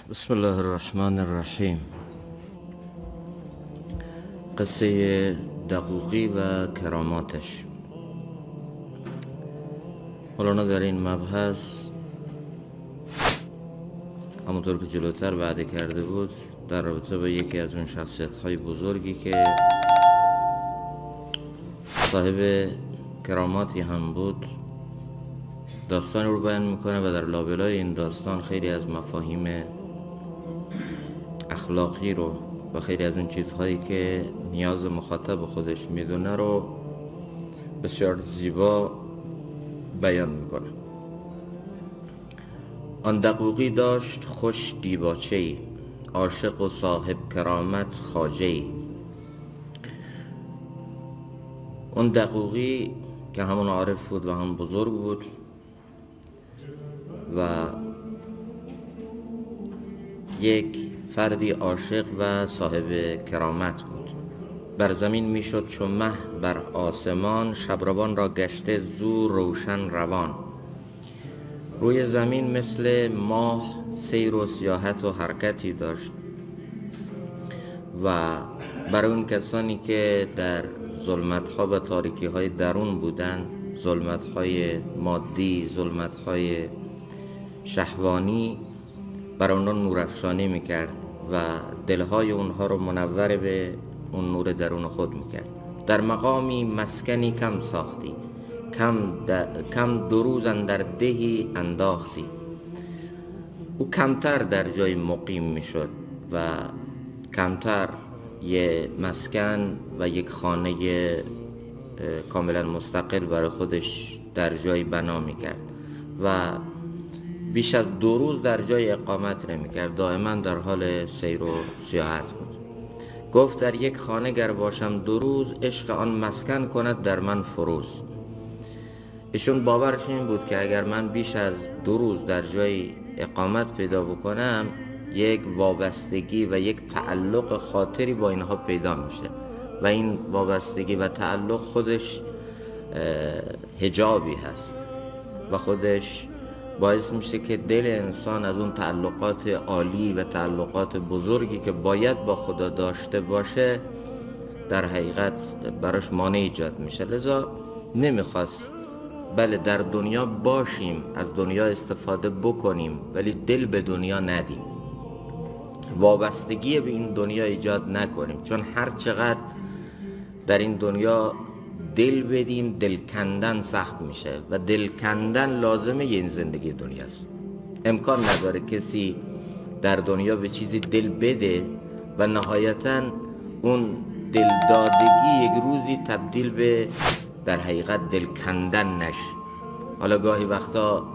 بسم الله الرحمن الرحیم. قصه دقوقی و کراماتش. مولانا در این مبحث همونطور که جلوتر وعده کرده بود در رابطه با یکی از اون شخصیت‌های بزرگی که صاحب کراماتی هم بود داستان رو بیان میکنه و در لابلای این داستان خیلی از مفاهیم اخلاقی رو و خیلی از اون چیزهایی که نیاز مخاطب خودش میدونه رو بسیار زیبا بیان میکنه. آن دقوقی داشت خوش دیباچه‌ای، عاشق و صاحب کرامت خواجه‌ای. اون دقوقی که همون عارف بود و هم بزرگ بود و یک فردی عاشق و صاحب کرامت بود. بر زمین میشد چو مه بر آسمان، شبروان را گشته زو روشن روان. روی زمین مثل ماه سیر و سیاحت و حرکتی داشت و برای اون کسانی که در ظلمت‌ها و تاریکی‌های درون بودن، ظلمت‌های مادی، ظلمت‌های شهوانی، برای اونها نورافشانی میکرد و دلهای اونها رو منور به اون نور درون خود میکرد. در مقامی مسکنی کم ساختی، کم دو روز اندر دهی انداختی. او کمتر در جای مقیم میشد و کمتر یه مسکن و یک خانه کاملا مستقل برای خودش در جای بنا میکرد و بیش از 2 روز در جای اقامت نمی‌کرد، دائما در حال سیر و سیاحت بود. گفت در یک خانه گر باشم 2 روز، عشق آن مسکن کند در من فروز. ایشون باورش این بود که اگر من بیش از 2 روز در جای اقامت پیدا بکنم، یک وابستگی و یک تعلق خاطری با اینها پیدا میشه و این وابستگی و تعلق خودش حجابی هست و خودش باعث میشه که دل انسان از اون تعلقات عالی و تعلقات بزرگی که باید با خدا داشته باشه در حقیقت براش مانع ایجاد میشه. لذا نمیخواست، بله در دنیا باشیم، از دنیا استفاده بکنیم، ولی دل به دنیا ندیم، وابستگی به این دنیا ایجاد نکنیم، چون هر چقدر در این دنیا دل بدیم دل کندن سخت میشه و دل کندن لازمه این زندگی دنیاست. امکان نداره کسی در دنیا به چیزی دل بده و نهایتاً اون دلدادگی یک روزی تبدیل به در حقیقت دل کندن نشه. حالا گاهی وقتا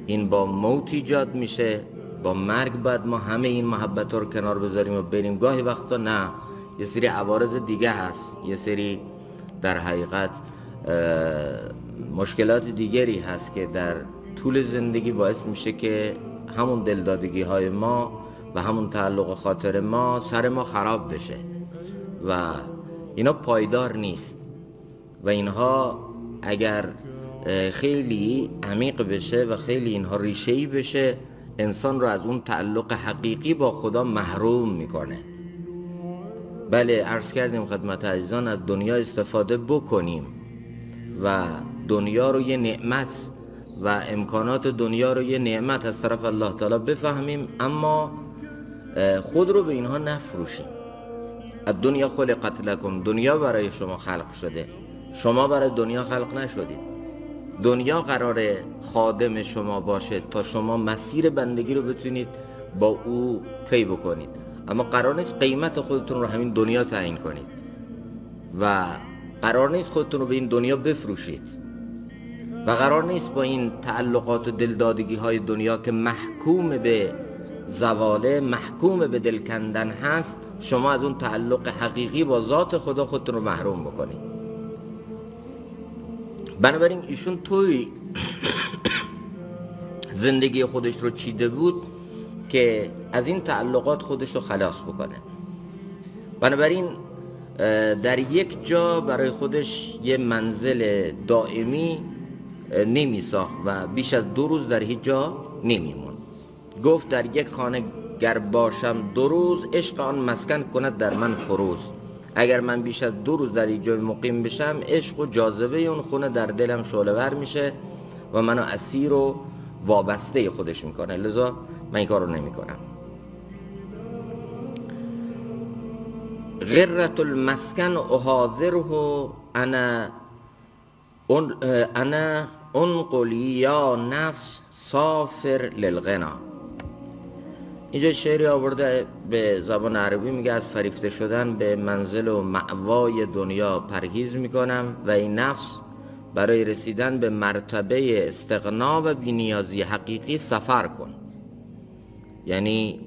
این با موت ایجاد میشه، با مرگ بعد ما همه این محبت رو کنار بذاریم و بریم. گاهی وقتا نه، یه سری عوارض دیگه هست، یه سری در حقیقت مشکلات دیگری هست که در طول زندگی باعث میشه که همون دلدادگی های ما و همون تعلق خاطر ما سر ما خراب بشه و اینا پایدار نیست و اینها اگر خیلی عمیق بشه و خیلی اینها ریشه‌ای بشه، انسان رو از اون تعلق حقیقی با خدا محروم میکنه. بله عرض کردیم خدمت عزیزان از دنیا استفاده بکنیم و دنیا رو یه نعمت و امکانات دنیا رو یه نعمت از طرف الله تعالی بفهمیم، اما خود رو به اینها نفروشیم. الدنیا خلقت لکم، دنیا برای شما خلق شده، شما برای دنیا خلق نشدید. دنیا قراره خادم شما باشه تا شما مسیر بندگی رو بتونید با او طی بکنید، اما قرار نیست قیمت خودتون رو همین دنیا تعیین کنید و قرار نیست خودتون رو به این دنیا بفروشید و قرار نیست با این تعلقات و دلدادگی های دنیا که محکوم به زواله، محکوم به دل کندن هست، شما از اون تعلق حقیقی با ذات خدا خودتون رو محروم بکنید. بنابراین ایشون توی زندگی خودش رو چیده بود که از این تعلقات خودش رو خلاص بکنه. بنابراین در یک جا برای خودش یه منزل دائمی نمی ساخت و بیش از 2 روز در هیچ جا نمی موند. گفت در یک خانه گر باشم 2 روز، عشق آن مسکن کند در من فروز. اگر من بیش از 2 روز در یک جای مقیم بشم، عشق و جاذبه اون خونه در دلم شعله‌ور میشه و منو اسیر و وابسته خودش میکنه، لذا من این کار رو نمی کنم. غرة المسکن احاذره انا انقلی یا نفس سافر للغنا. اینجا شعری آورده به زبان عربی، میگه از فریفته شدن به منزل و مأوای دنیا پرهیز میکنم و این نفس برای رسیدن به مرتبه استغنا و بی‌نیازی حقیقی سفر کن. یعنی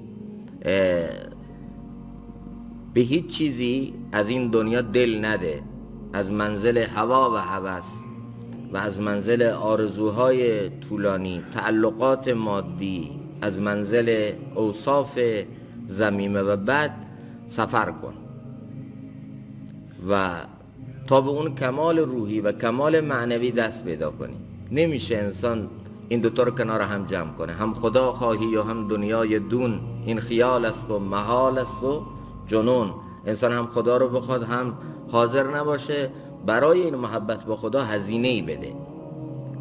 به هیچ چیزی از این دنیا دل نده، از منزل هوا و هوس و از منزل آرزوهای طولانی، تعلقات مادی، از منزل اوصاف ذمیمه و بد سفر کن و تا به اون کمال روحی و کمال معنوی دست پیدا کنی. نمیشه انسان این دوتا رو کنار هم جمع کنه، هم خدا خواهی و هم دنیای دون. این خیال است و محال است و جنون. انسان هم خدا رو بخواد، هم حاضر نباشه برای این محبت با خدا هزینه‌ای بده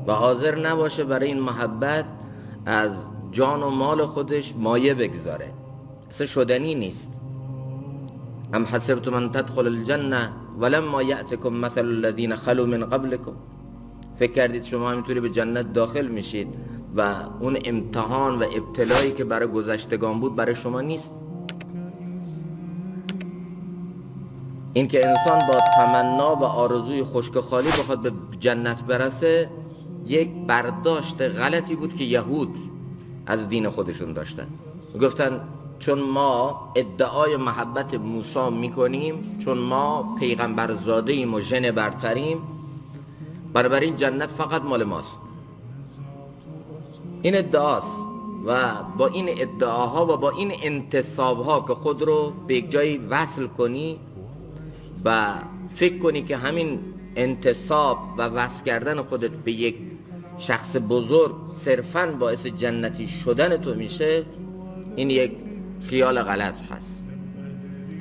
و حاضر نباشه برای این محبت از جان و مال خودش مایه بگذاره. اصلا شدنی نیست. ام حسبتم ان تدخل الجنه ولما یأتکم مثل الذین خلو من قبلکم. فکر کردید شما همینطوری به جنت داخل میشید و اون امتحان و ابتلایی که برای گذشتگان بود برای شما نیست؟ این که انسان با تمنا و آرزوی خشک و خالی بخواد به جنت برسه، یک برداشت غلطی بود که یهود از دین خودشون داشتن. گفتن چون ما ادعای محبت موسی میکنیم، چون ما پیغمبر زاده ایم و ژن برتریم، بنابراین جنت فقط مال ماست. این ادعاست و با این ادعاها و با این انتصابها که خود رو به یک جایی وصل کنی و فکر کنی که همین انتصاب و وصل کردن خودت به یک شخص بزرگ صرفاً باعث جنتی شدن تو میشه، این یک خیال غلط هست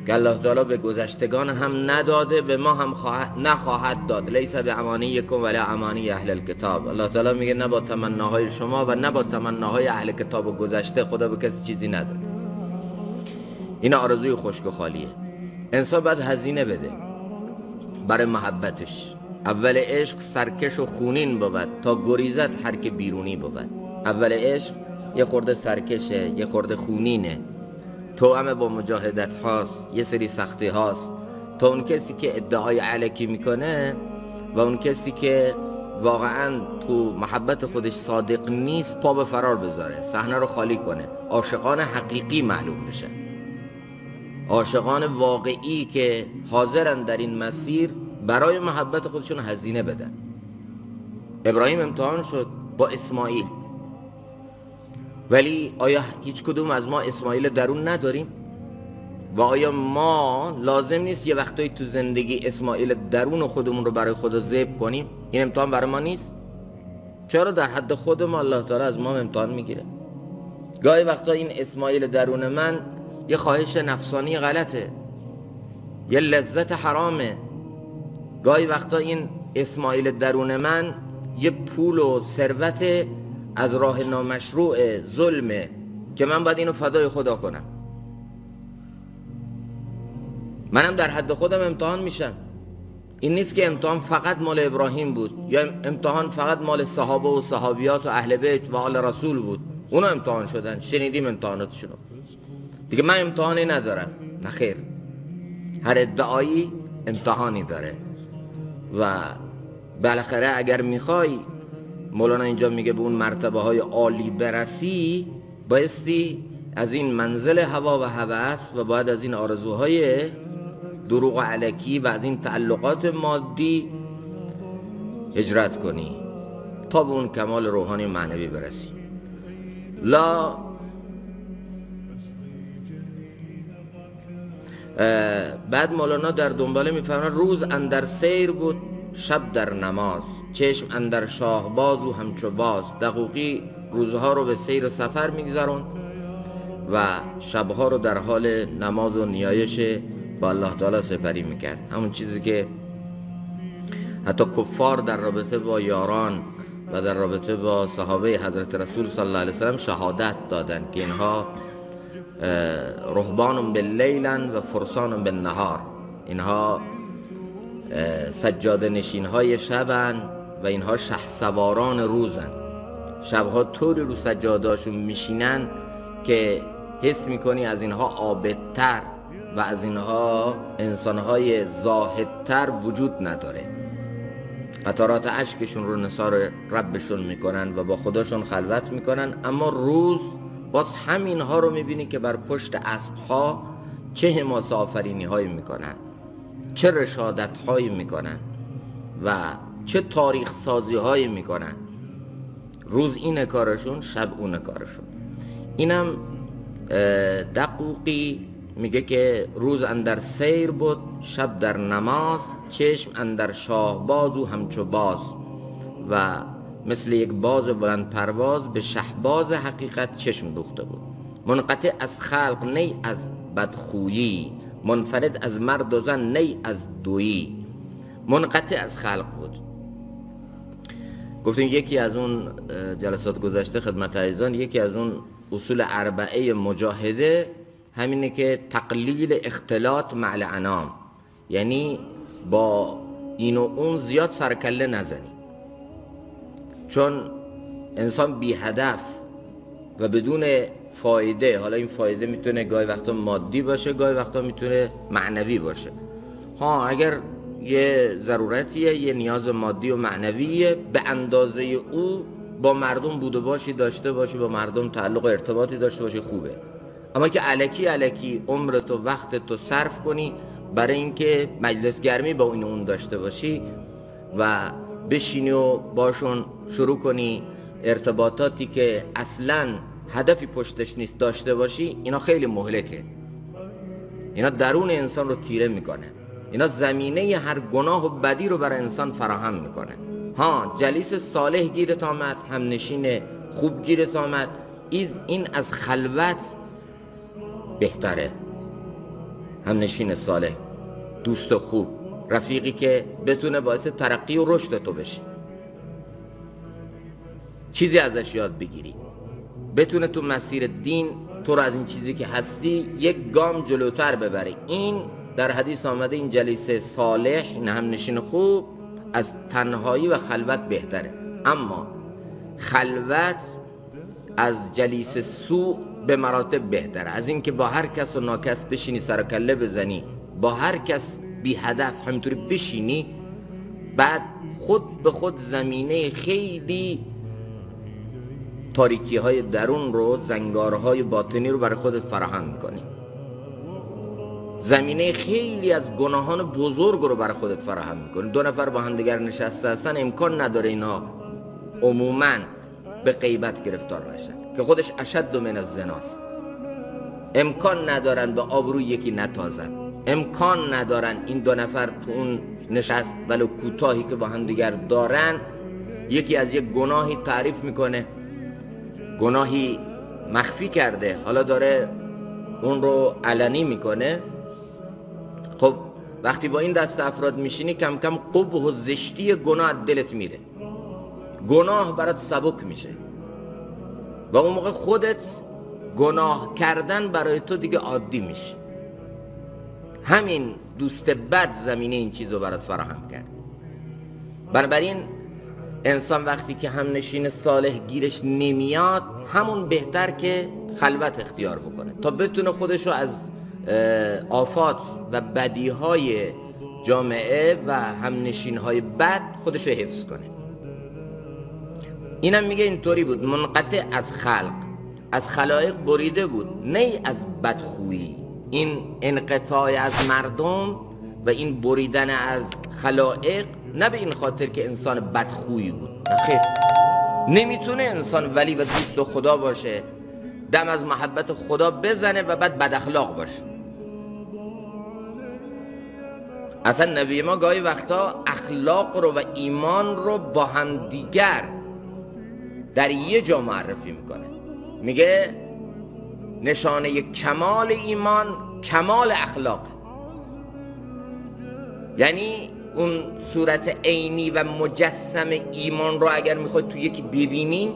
که الله تعالی به گذشتگان هم نداده، به ما هم نخواهد داد. لیس بامانیکم ولا امانی اهل الکتاب. الله تعالی میگه نه با تمناهای شما و نه با تمناهای اهل کتاب و گذشته خدا به کسی چیزی نداده. این آرزوی خشک و خالیه. انسان باید هزینه بده برای محبتش. اول عشق سرکش و خونین بود تا گریزت هر که بیرونی بود. اول عشق یه خورده سرکشه، یه خورده خونینه، توأم با مجاهدت هاست، یه سری سختی هاست تا اون کسی که ادعای علکی میکنه و اون کسی که واقعا تو محبت خودش صادق نیست پا به فرار بذاره، صحنه رو خالی کنه، عاشقان حقیقی معلوم بشه، عاشقان واقعی که حاضرن در این مسیر برای محبت خودشون هزینه بدن. ابراهیم امتحان شد با اسماعیل، ولی آیا هیچ کدوم از ما اسماعیل درون نداریم؟ و آیا ما لازم نیست یه وقتایی تو زندگی اسماعیل درون خودمون رو برای خدا ذبح کنیم؟ این امتحان برای ما نیست؟ چرا در حد خود ما الله تعالی از ما امتحان میگیره؟ گاهی وقتا این اسماعیل درون من یه خواهش نفسانی غلطه، یه لذت حرامه. گاهی وقتا این اسماعیل درون من یه پول و ثروت از راه نامشروع ظلمه که من باید اینو فدای خدا کنم. منم در حد خودم امتحان میشم. این نیست که امتحان فقط مال ابراهیم بود یا امتحان فقط مال صحابه و صحابیات و اهل بیت و آل رسول بود. اونا امتحان شدن، شنیدیم امتحاناتشونو، دیگه من امتحانی ندارم. نه خیر، هر ادعایی امتحانی داره و بالاخره اگر میخوای، مولانا اینجا میگه، به اون مرتبه های عالی برسی، بایستی از این منزل هوا و هوس و باید از این آرزوهای دروغ و علکی و از این تعلقات مادی هجرت کنی تا به اون کمال روحانی معنوی برسی. بعد مولانا در دنباله میفرماید روز اندر سیر بود شب در نماز، چشم اندر شاهباز و همچو باز. دقوقی روزها رو به سیر و سفر میگذرون و شبها رو در حال نماز و نیایش با الله تعالی سپری میکرد. همون چیزی که حتی کفار در رابطه با یاران و در رابطه با صحابه حضرت رسول صلی الله علیه وسلم شهادت دادن که اینها رهبان باللیل و فرسان بالنهار، اینها سجاده نشین های شبن و اینها شهسواران روزن. شبها طوری رو سجادهاشون میشینن که حس میکنی از اینها عابدتر و از اینها انسانهای زاهدتر وجود نداره. قطرات اشکشون رو نثار ربشون میکنن و با خداشون خلوت میکنن، اما روز باز همینها رو میبینی که بر پشت اسبها چه حماسه آفرینی هایی میکنن، چه رشادت هایی میکنن و چه تاریخ سازی هایی میکنن. روز اینه کارشون، شب اونه کارشون. اینم دقوقی میگه که روز اندر سیر بود، شب در نماز، چشم اندر شاهباز و همچو باز، و مثل یک باز بلند پرواز به شهباز حقیقت چشم دوخته بود. منقطع از خلق نی از بدخویی، منفرد از مرد و زن نی از دویی. منقطع از خلق بود. گفتیم یکی از اون جلسات گذشته خدمت عزیزان، یکی از اون اصول اربعه مجاهده همینه که تقلیل اختلاط مع الانام، یعنی با این و اون زیاد سرکله نزنی، چون انسان بی هدف و بدون فایده، حالا این فایده میتونه گاهی وقتا مادی باشه، گاهی وقتا میتونه معنوی باشه. اگر یه ضرورتیه، یه نیاز مادی و معنویه، به اندازه او با مردم بود و باشی داشته باشی، با مردم تعلق و ارتباطی داشته باشی، خوبه. اما که الکی عمرت و وقتت رو صرف کنی برای اینکه مجلس گرمی با اون داشته باشی و بشینی و باشون شروع کنی ارتباطاتی که اصلاً هدفی پشتش نیست داشته باشی، اینا خیلی مهلکه. اینا درون انسان رو تیره میکنه. اینا زمینه هر گناه و بدی رو برای انسان فراهم میکنه. جلیس صالح گیرت آمد، همنشین خوب گیرت آمد، این از خلوت بهتره. همنشین صالح، دوست خوب، رفیقی که بتونه باعث ترقی و رشد تو بشه، چیزی ازش یاد بگیری، بتونه تو مسیر دین تو رو از این چیزی که هستی یک گام جلوتر ببره. این در حدیث آمده، این جلیس صالح، این همنشین خوب از تنهایی و خلوت بهتره. اما خلوت از جلیس سوء به مراتب بهتره، از این که با هر کس و ناکس بشینی سر کله بزنی، با هر کس بی هدف همینطوری بشینی، بعد خود به خود زمینه خیلی تاریکی های درون رو، زنگارهای باطنی رو برای خودت فراهم میکنی، زمینه خیلی از گناهان بزرگ رو برای خودت فراهم میکنی. دو نفر با هم دیگر نشسته هستن، امکان نداره اینا عموماً به غیبت گرفتار نشن که خودش اشد من الزناست. امکان ندارن به آبروی یکی نتازن، امکان ندارن این دو نفر تو اون نشست ولو کوتاهی که با هم دیگر دارن، یکی از یک گناهی تعریف میکنه، گناهی مخفی کرده، حالا داره اون رو علنی میکنه. خب وقتی با این دست افراد میشینی، کم کم قبح و زشتی گناه از دلت میره، گناه برات سبک میشه و اون موقع خودت گناه کردن برای تو دیگه عادی میشه. همین دوست بد زمینه این چیز رو برات فراهم کرد. بنابراین انسان وقتی که همنشین صالح گیرش نمیاد، همون بهتر که خلوت اختیار بکنه تا بتونه خودشو از آفات و بدیهای جامعه و همنشینهای بد خودشو حفظ کنه. اینم میگه اینطوری بود، منقطع از خلق، از خلایق بریده بود، نه از بدخویی. این انقطاع از مردم و این بریدن از خلایق نه به این خاطر که انسان بدخویی بود، خیر، نمیتونه انسان ولی و دوست خدا باشه، دم از محبت خدا بزنه و بعد بد اخلاق باشه. اصلا نبی ما گاهی وقتا اخلاق رو و ایمان رو با هم دیگر در یه جا معرفی میکنه. میگه نشانه کمال ایمان کمال اخلاق. یعنی اون صورت عینی و مجسم ایمان رو اگر میخوای تو یکی ببینی،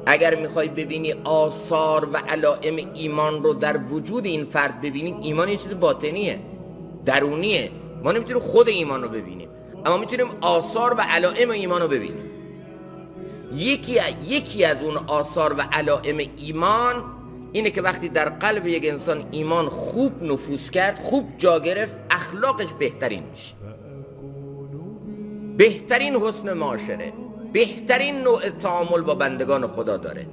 اگر میخوای ببینی آثار و علائم ایمان رو در وجود این فرد ببینیم، ایمان یه چیز باطنیه، درونیه. ما نمیتونیم خود ایمان رو ببینیم، اما میتونیم آثار و علائم ایمان رو ببینیم. یکی از اون آثار و علائم ایمان اینه که وقتی در قلب یک انسان ایمان خوب نفوذ کرد، خوب جا گرفت، اخلاقش بهترین میشه، بهترین حسن معاشره، بهترین نوع تعامل با بندگان خدا داره،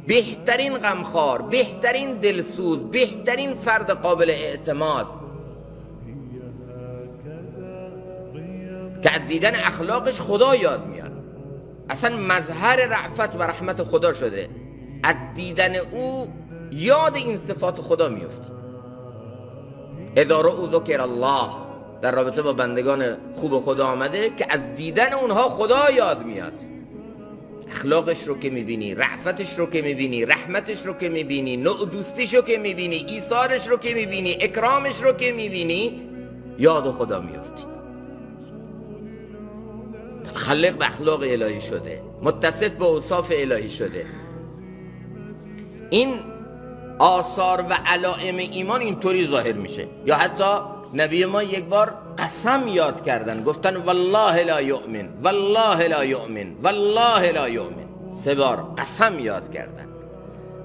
بهترین غمخوار، بهترین دلسوز، بهترین فرد قابل اعتماد که از دیدن اخلاقش خدا یاد میاد. اصلا مظهر رأفت و رحمت خدا شده، از دیدن او یاد این صفات خدا میفتی. اذا رأوا ذکر الله، در رابطه با بندگان خوب خدا آمده که از دیدن اونها خدا یاد میاد. اخلاقش رو که میبینی، رأفتش رو که میبینی، رحمتش رو که میبینی، نوع دوستیش رو که میبینی، ایثارش رو که میبینی، اکرامش رو که میبینی، یاد خدا میفتی. متخلق به اخلاق الهی شده، متصف به اوصاف الهی شده. این آثار و علائم ایمان اینطوری ظاهر میشه. یا حتی نبی ما یک بار قسم یاد کردن، گفتن والله لا یؤمن، والله لا یؤمن، والله لا یؤمن. 3 بار قسم یاد کردن.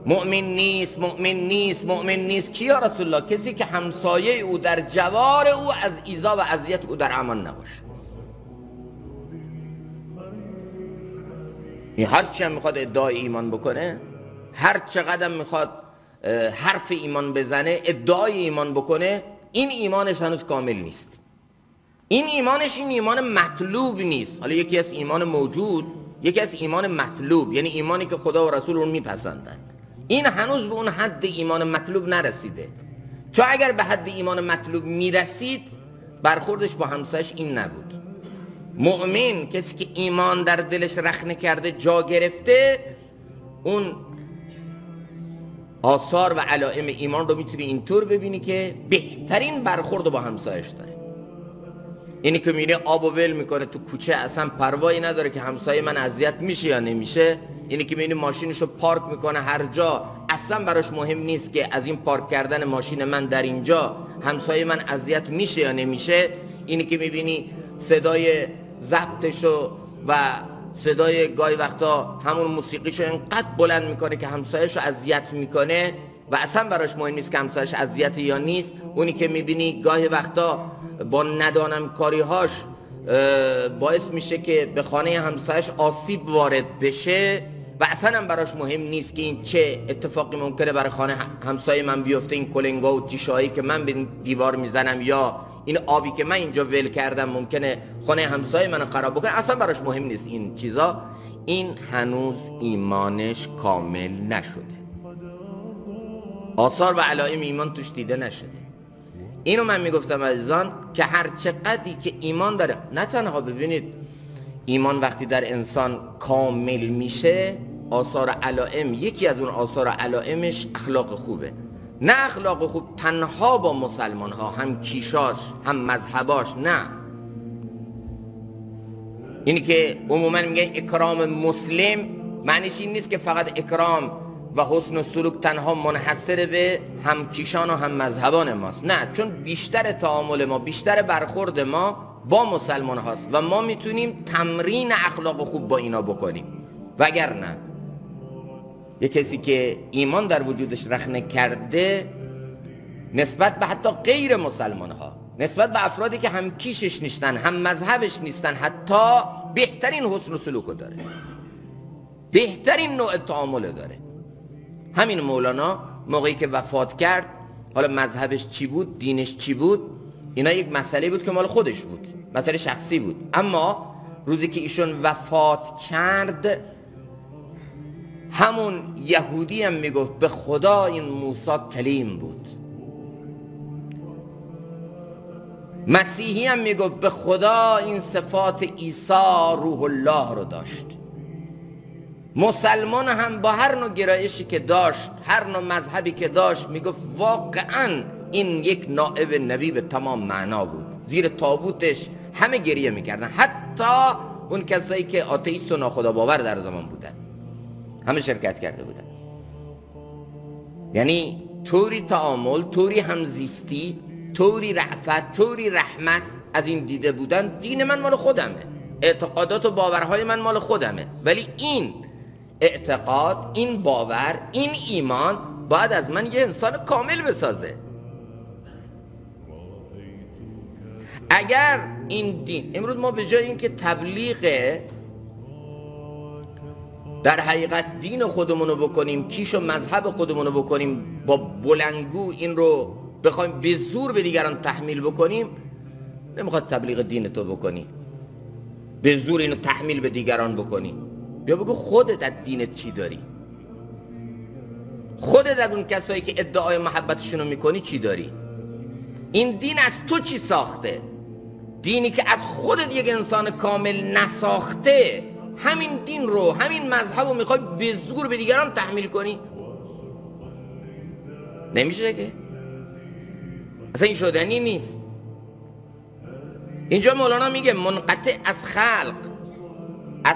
مؤمن نیست، مؤمن نیست، مؤمن نیست. کی یا رسول الله؟ کسی که همسایه او در جوار او از ایذا و اذیت او در امان نباشه. این هر چی هم میخواد ادعای ایمان بکنه، هر چقدر میخواد حرف ایمان بزنه، ادعای ایمان بکنه، این ایمانش هنوز کامل نیست. این ایمانش این ایمان مطلوب نیست. حالا یکی از ایمان موجود، یکی از ایمان مطلوب، یعنی ایمانی که خدا و رسول اون میپسندن. این هنوز به اون حد ایمان مطلوب نرسیده. چون اگر به حد ایمان مطلوب میرسید، برخوردش با همسایش این نبود. مؤمن کسی که ایمان در دلش رخنه کرده، جا گرفته، اون آثار و علائم ایمان رو میتونی اینطور ببینی که بهترین برخورد با همسایش داره. اینی که میره آب و ول میکنه تو کوچه، اصلا پروایی نداره که همسایه من اذیت میشه یا نمیشه. اینی که میره ماشینشو پارک میکنه هر جا، اصلا براش مهم نیست که از این پارک کردن ماشین من در اینجا همسایه من اذیت میشه یا نمیشه. اینی که میبینی صدای ضبطشو و صدای گاهی وقتا همون موسیقیشو اینقدر بلند میکنه که همسایه‌شو اذیت میکنه و اصلا براش مهم نیست که همسایه‌ش اذیت یا نیست. اونی که میبینی گاهی وقتا با ندانم کاریهاش باعث میشه که به خانه همسایه‌اش آسیب وارد بشه و اصلا هم براش مهم نیست که این چه اتفاقی ممکنه برای خانه همسایه من بیفته، این کلنگا و تیشایی که من به دیوار میزنم یا این آبی که من اینجا ول کردم ممکنه خانه همسایه من خراب بکنه، اصلا براش مهم نیست این چیزا. این هنوز ایمانش کامل نشده، آثار و علائم ایمان توش دیده نشده. اینو من میگفتم عزیزان که هر چقدری که ایمان داره، نه تنها ببینید ایمان وقتی در انسان کامل میشه، آثار علائم، یکی از اون آثار علائمش اخلاق خوبه. نه اخلاق خوب تنها با مسلمان ها، هم کیشاش هم مذهباش، نه. اینی که عموما میگن اکرام مسلم، معنیش این نیست که فقط اکرام و حسن و سلوک تنها منحصر به هم کیشان و هم مذهبان ماست. نه، چون بیشتر تعامل ما، بیشتر برخورد ما با مسلمان هاست و ما میتونیم تمرین اخلاق خوب با اینا بکنیم. وگرنه یک کسی که ایمان در وجودش رخنه کرده نسبت به حتی غیر مسلمان ها، نسبت به افرادی که هم کیشش نیستن، هم مذهبش نیستن، حتی بهترین حسن و سلوک داره، بهترین نوع تعامل داره. همین مولانا موقعی که وفات کرد، حالا مذهبش چی بود، دینش چی بود، اینا یک مسئله بود که مال خودش بود، مسئله شخصی بود. اما روزی که ایشون وفات کرد، همون یهودی هم میگفت به خدا این موسی کلیم بود، مسیحی هم میگفت به خدا این صفات عیسی روح الله رو داشت. مسلمان هم با هر نوع گرایشی که داشت، هر نوع مذهبی که داشت، میگفت واقعا این یک نائب نبی به تمام معنا بود. زیر تابوتش همه گریه میکردن، حتی اون کسایی که آتئیست و ناخدا باور در زمان بودن، همه شرکت کرده بودن. یعنی طوری تعامل، طوری همزیستی، طوری رأفت، طوری رحمت از این دیده بودن. دین من مال خودمه، اعتقادات و باورهای من مال خودمه، ولی این اعتقاد، این باور، این ایمان باید از من یه انسان کامل بسازه. اگر این دین، امروز ما به جای اینکه تبلیغ در حقیقت دین خودمونو بکنیم، کیش و مذهب خودمونو بکنیم، با بلنگو این رو بخوایم به زور به دیگران تحمیل بکنیم، نمیخواد تبلیغ دین تو بکنی، به زور اینو تحمیل به دیگران بکنی. بیا بگو خودت از دینت چی داری، خودت از اون کسایی که ادعای محبتشونو میکنی چی داری. این دین از تو چی ساخته؟ دینی که از خودت یک انسان کامل نساخته، همین دین رو، همین مذهب رو میخوای به زور به دیگران تحمیل کنی؟ نمیشه که، اصلا این شدنی نیست. اینجا مولانا میگه منقطع از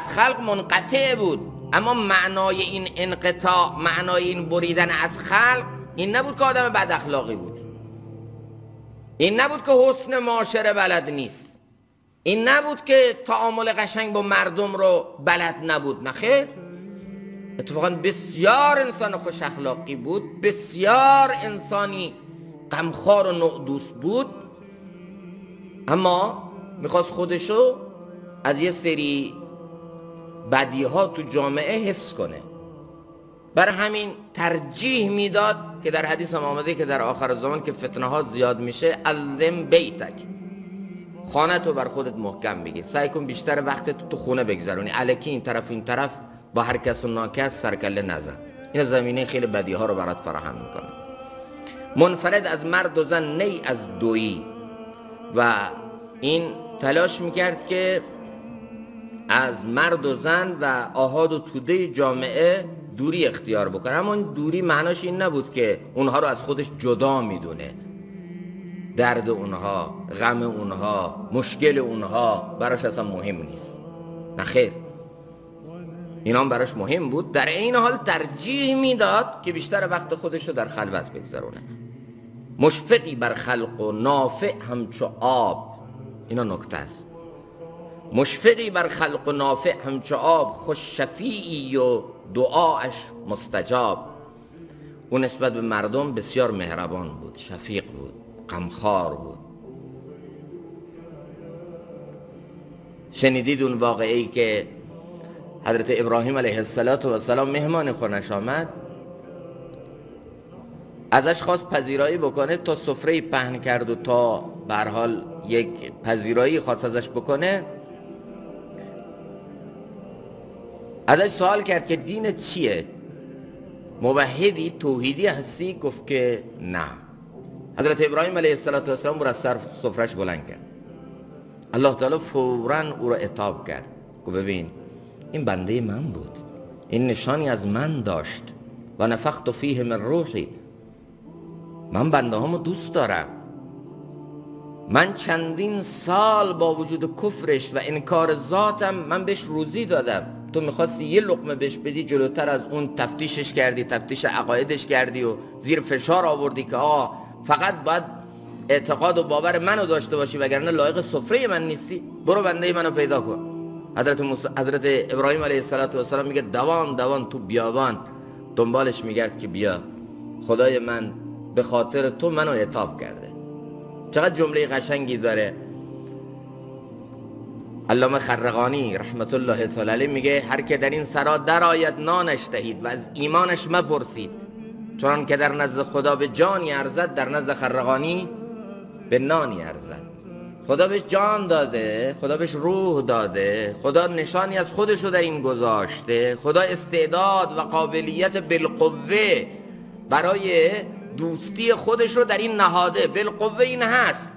خلق منقطع بود، اما معنای این انقطاع، معنای این بریدن از خلق این نبود که آدم بد اخلاقی بود، این نبود که حسن معاشره بلد نیست، این نبود که تعامل قشنگ با مردم رو بلد نبود. نه خیر، اتفاقا بسیار انسان خوش اخلاقی بود، بسیار انسانی غمخوار و نودوست بود، اما میخواست خودشو از یه سری بدیها تو جامعه حفظ کنه. برای همین ترجیح میداد که در حدیث هم آمده که در آخر زمان که فتنه ها زیاد میشه، علم بیتک، خانه تو بر خودت محکم بگیر، سعی کن بیشتر وقت تو خونه بگذرونی، الکی این طرف با هر کس و ناکس سرکله نزن. این زمینه خیلی بدیها رو برات فراهم میکنه. منفرد از مرد و زن نی از دویی، و این تلاش میکرد که از مرد و زن و آحاد و توده جامعه دوری اختیار بکنه. همون دوری معناش این نبود که اونها رو از خودش جدا میدونه، درد اونها، غم اونها، مشکل اونها براش اصلا مهم نیست. نه خیر، اینا هم براش مهم بود، در این حال ترجیح میداد که بیشتر وقت خودش رو در خلوت بگذرونه. مشفقی بر خلق و نافع همچو آب، اینا نکته است. مشفقی بر خلق و نافع همچو آب، خوش شفیعی و دعاش مستجاب. اون نسبت به مردم بسیار مهربان بود، شفیق بود، غمخوار بود. شنیدید اون واقعی که حضرت ابراهیم علیه السلام مهمان خونش آمد، ازش خواست پذیرایی بکنه، تا سفره پهن کرد و تا به هر حال یک پذیرایی خواست ازش بکنه، ازش سوال کرد که دینت چیه؟ موحدی، توحیدی هستی؟ گفت که نه. حضرت ابراهیم علیه السلام او را از سر سفرش بلند کرد. الله تعالی فوراً او را عتاب کرد، گفت ببین این بنده من بود، این نشانی از من داشت، و نفخت فیه من روحی، من بنده هامو دوست دارم، من چندین سال با وجود کفرش و انکار ذاتم من بهش روزی دادم، تو میخواستی یه لقمه بهش بدی، جلوتر از اون تفتیشش کردی، تفتیش عقایدش کردی و زیر فشار آوردی که فقط باید اعتقاد و باور منو داشته باشی وگرنه لایق سفره من نیستی، برو بنده منو پیدا کن. حضرت ابراهیم علیه السلام میگه دوان تو بیابان دنبالش میگرد که بیا، خدای من به خاطر تو منو عتاب کرده. چقدر جمله قشنگی داره. علامه خرقانی رحمت الله تعالی علیه میگه هر که در این سرا در آید نانش دهید و از ایمانش مپرسید، چون که در نزد خدا به جانی ارزد، در نزد خرقانی به نانی ارزد. خدا بهش جان داده، خدا بهش روح داده، خدا نشانی از خودشو در این گذاشته، خدا استعداد و قابلیت بالقوه برای دوستی خودش رو در این نهاده، بالقوه این هست.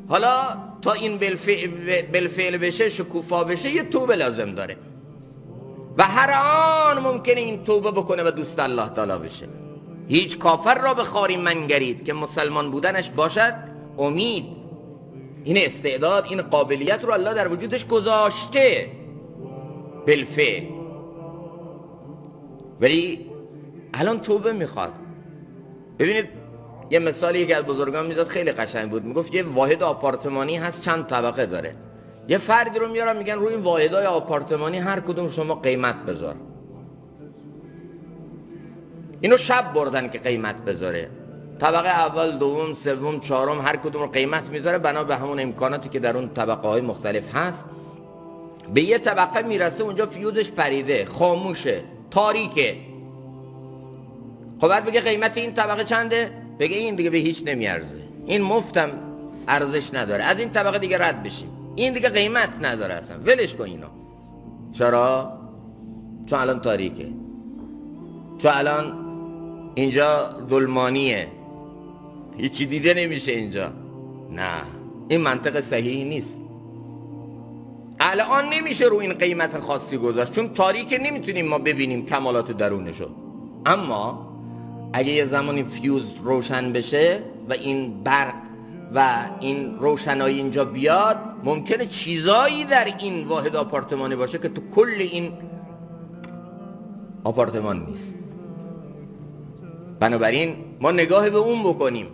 حالا تا این بالفعل بشه، شکوفا بشه، یه توبه لازم داره. و هر آن ممکنه این توبه بکنه و دوست الله تعالی بشه. هیچ کافر را به خواری منگرید که مسلمان بودنش باشد امید. این استعداد، این قابلیت رو الله در وجودش گذاشته بالفعل، ولی الان توبه میخواد. ببینید یه مثالی که از بزرگان میزد خیلی قشنگ بود. میگفت یه واحد آپارتمانی هست چند طبقه داره. یه فردی رو میارن میگن روی این واحدهای آپارتمانی هر کدوم شما قیمت بذار. اینو شب بردن که قیمت بذاره. طبقه اول، دوم، سوم، چهارم هر کدوم رو قیمت میذاره بنا به همون امکاناتی که در اون طبقه های مختلف هست. به یه طبقه میرسه اونجا فیوزش پریده، خاموشه، تاریکه. خب بعد بگه قیمت این طبقه چنده؟ بگه این دیگه به هیچ نمیارزه، این مفتم ارزش نداره، از این طبقه دیگه رد بشیم، این دیگه قیمت نداره اصلا، ولش کن اینو. چرا؟ چون الان تاریکه، چون الان اینجا ظلمانیه، هیچی دیده نمیشه اینجا. نه، این منطق صحیحی نیست. الان نمیشه رو این قیمت خاصی گذاشت چون تاریکه، نمیتونیم ما ببینیم کمالات درونشو. اما اگه یه زمانی فیوز روشن بشه و این برق و این روشنایی اینجا بیاد، ممکنه چیزایی در این واحد آپارتمانی باشه که تو کل این آپارتمان نیست. بنابراین ما نگاه به اون بکنیم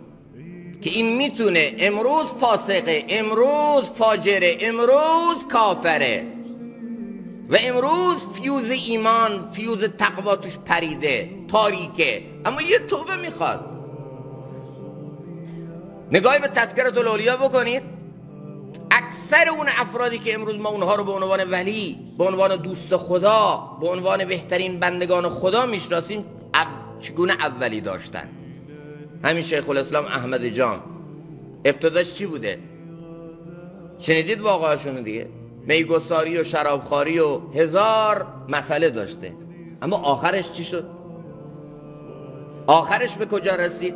که این میتونه امروز فاسقه، امروز فاجره، امروز کافره و امروز فیوز ایمان، فیوز تقوا توش پریده، تاریکه، اما یه توبه میخواد. نگاهی به تذکرة الاولیا بکنید. اکثر اون افرادی که امروز ما اونها رو به عنوان ولی، به عنوان دوست خدا، به عنوان بهترین بندگان خدا میشناسیم، چگونه اولی داشتن؟ همین شیخ الاسلام احمد جان ابتداش چی بوده؟ شنیدید واقعاشونو دیگه؟ میگساری و شرابخواری و هزار مسئله داشته، اما آخرش چی شد؟ آخرش به کجا رسید؟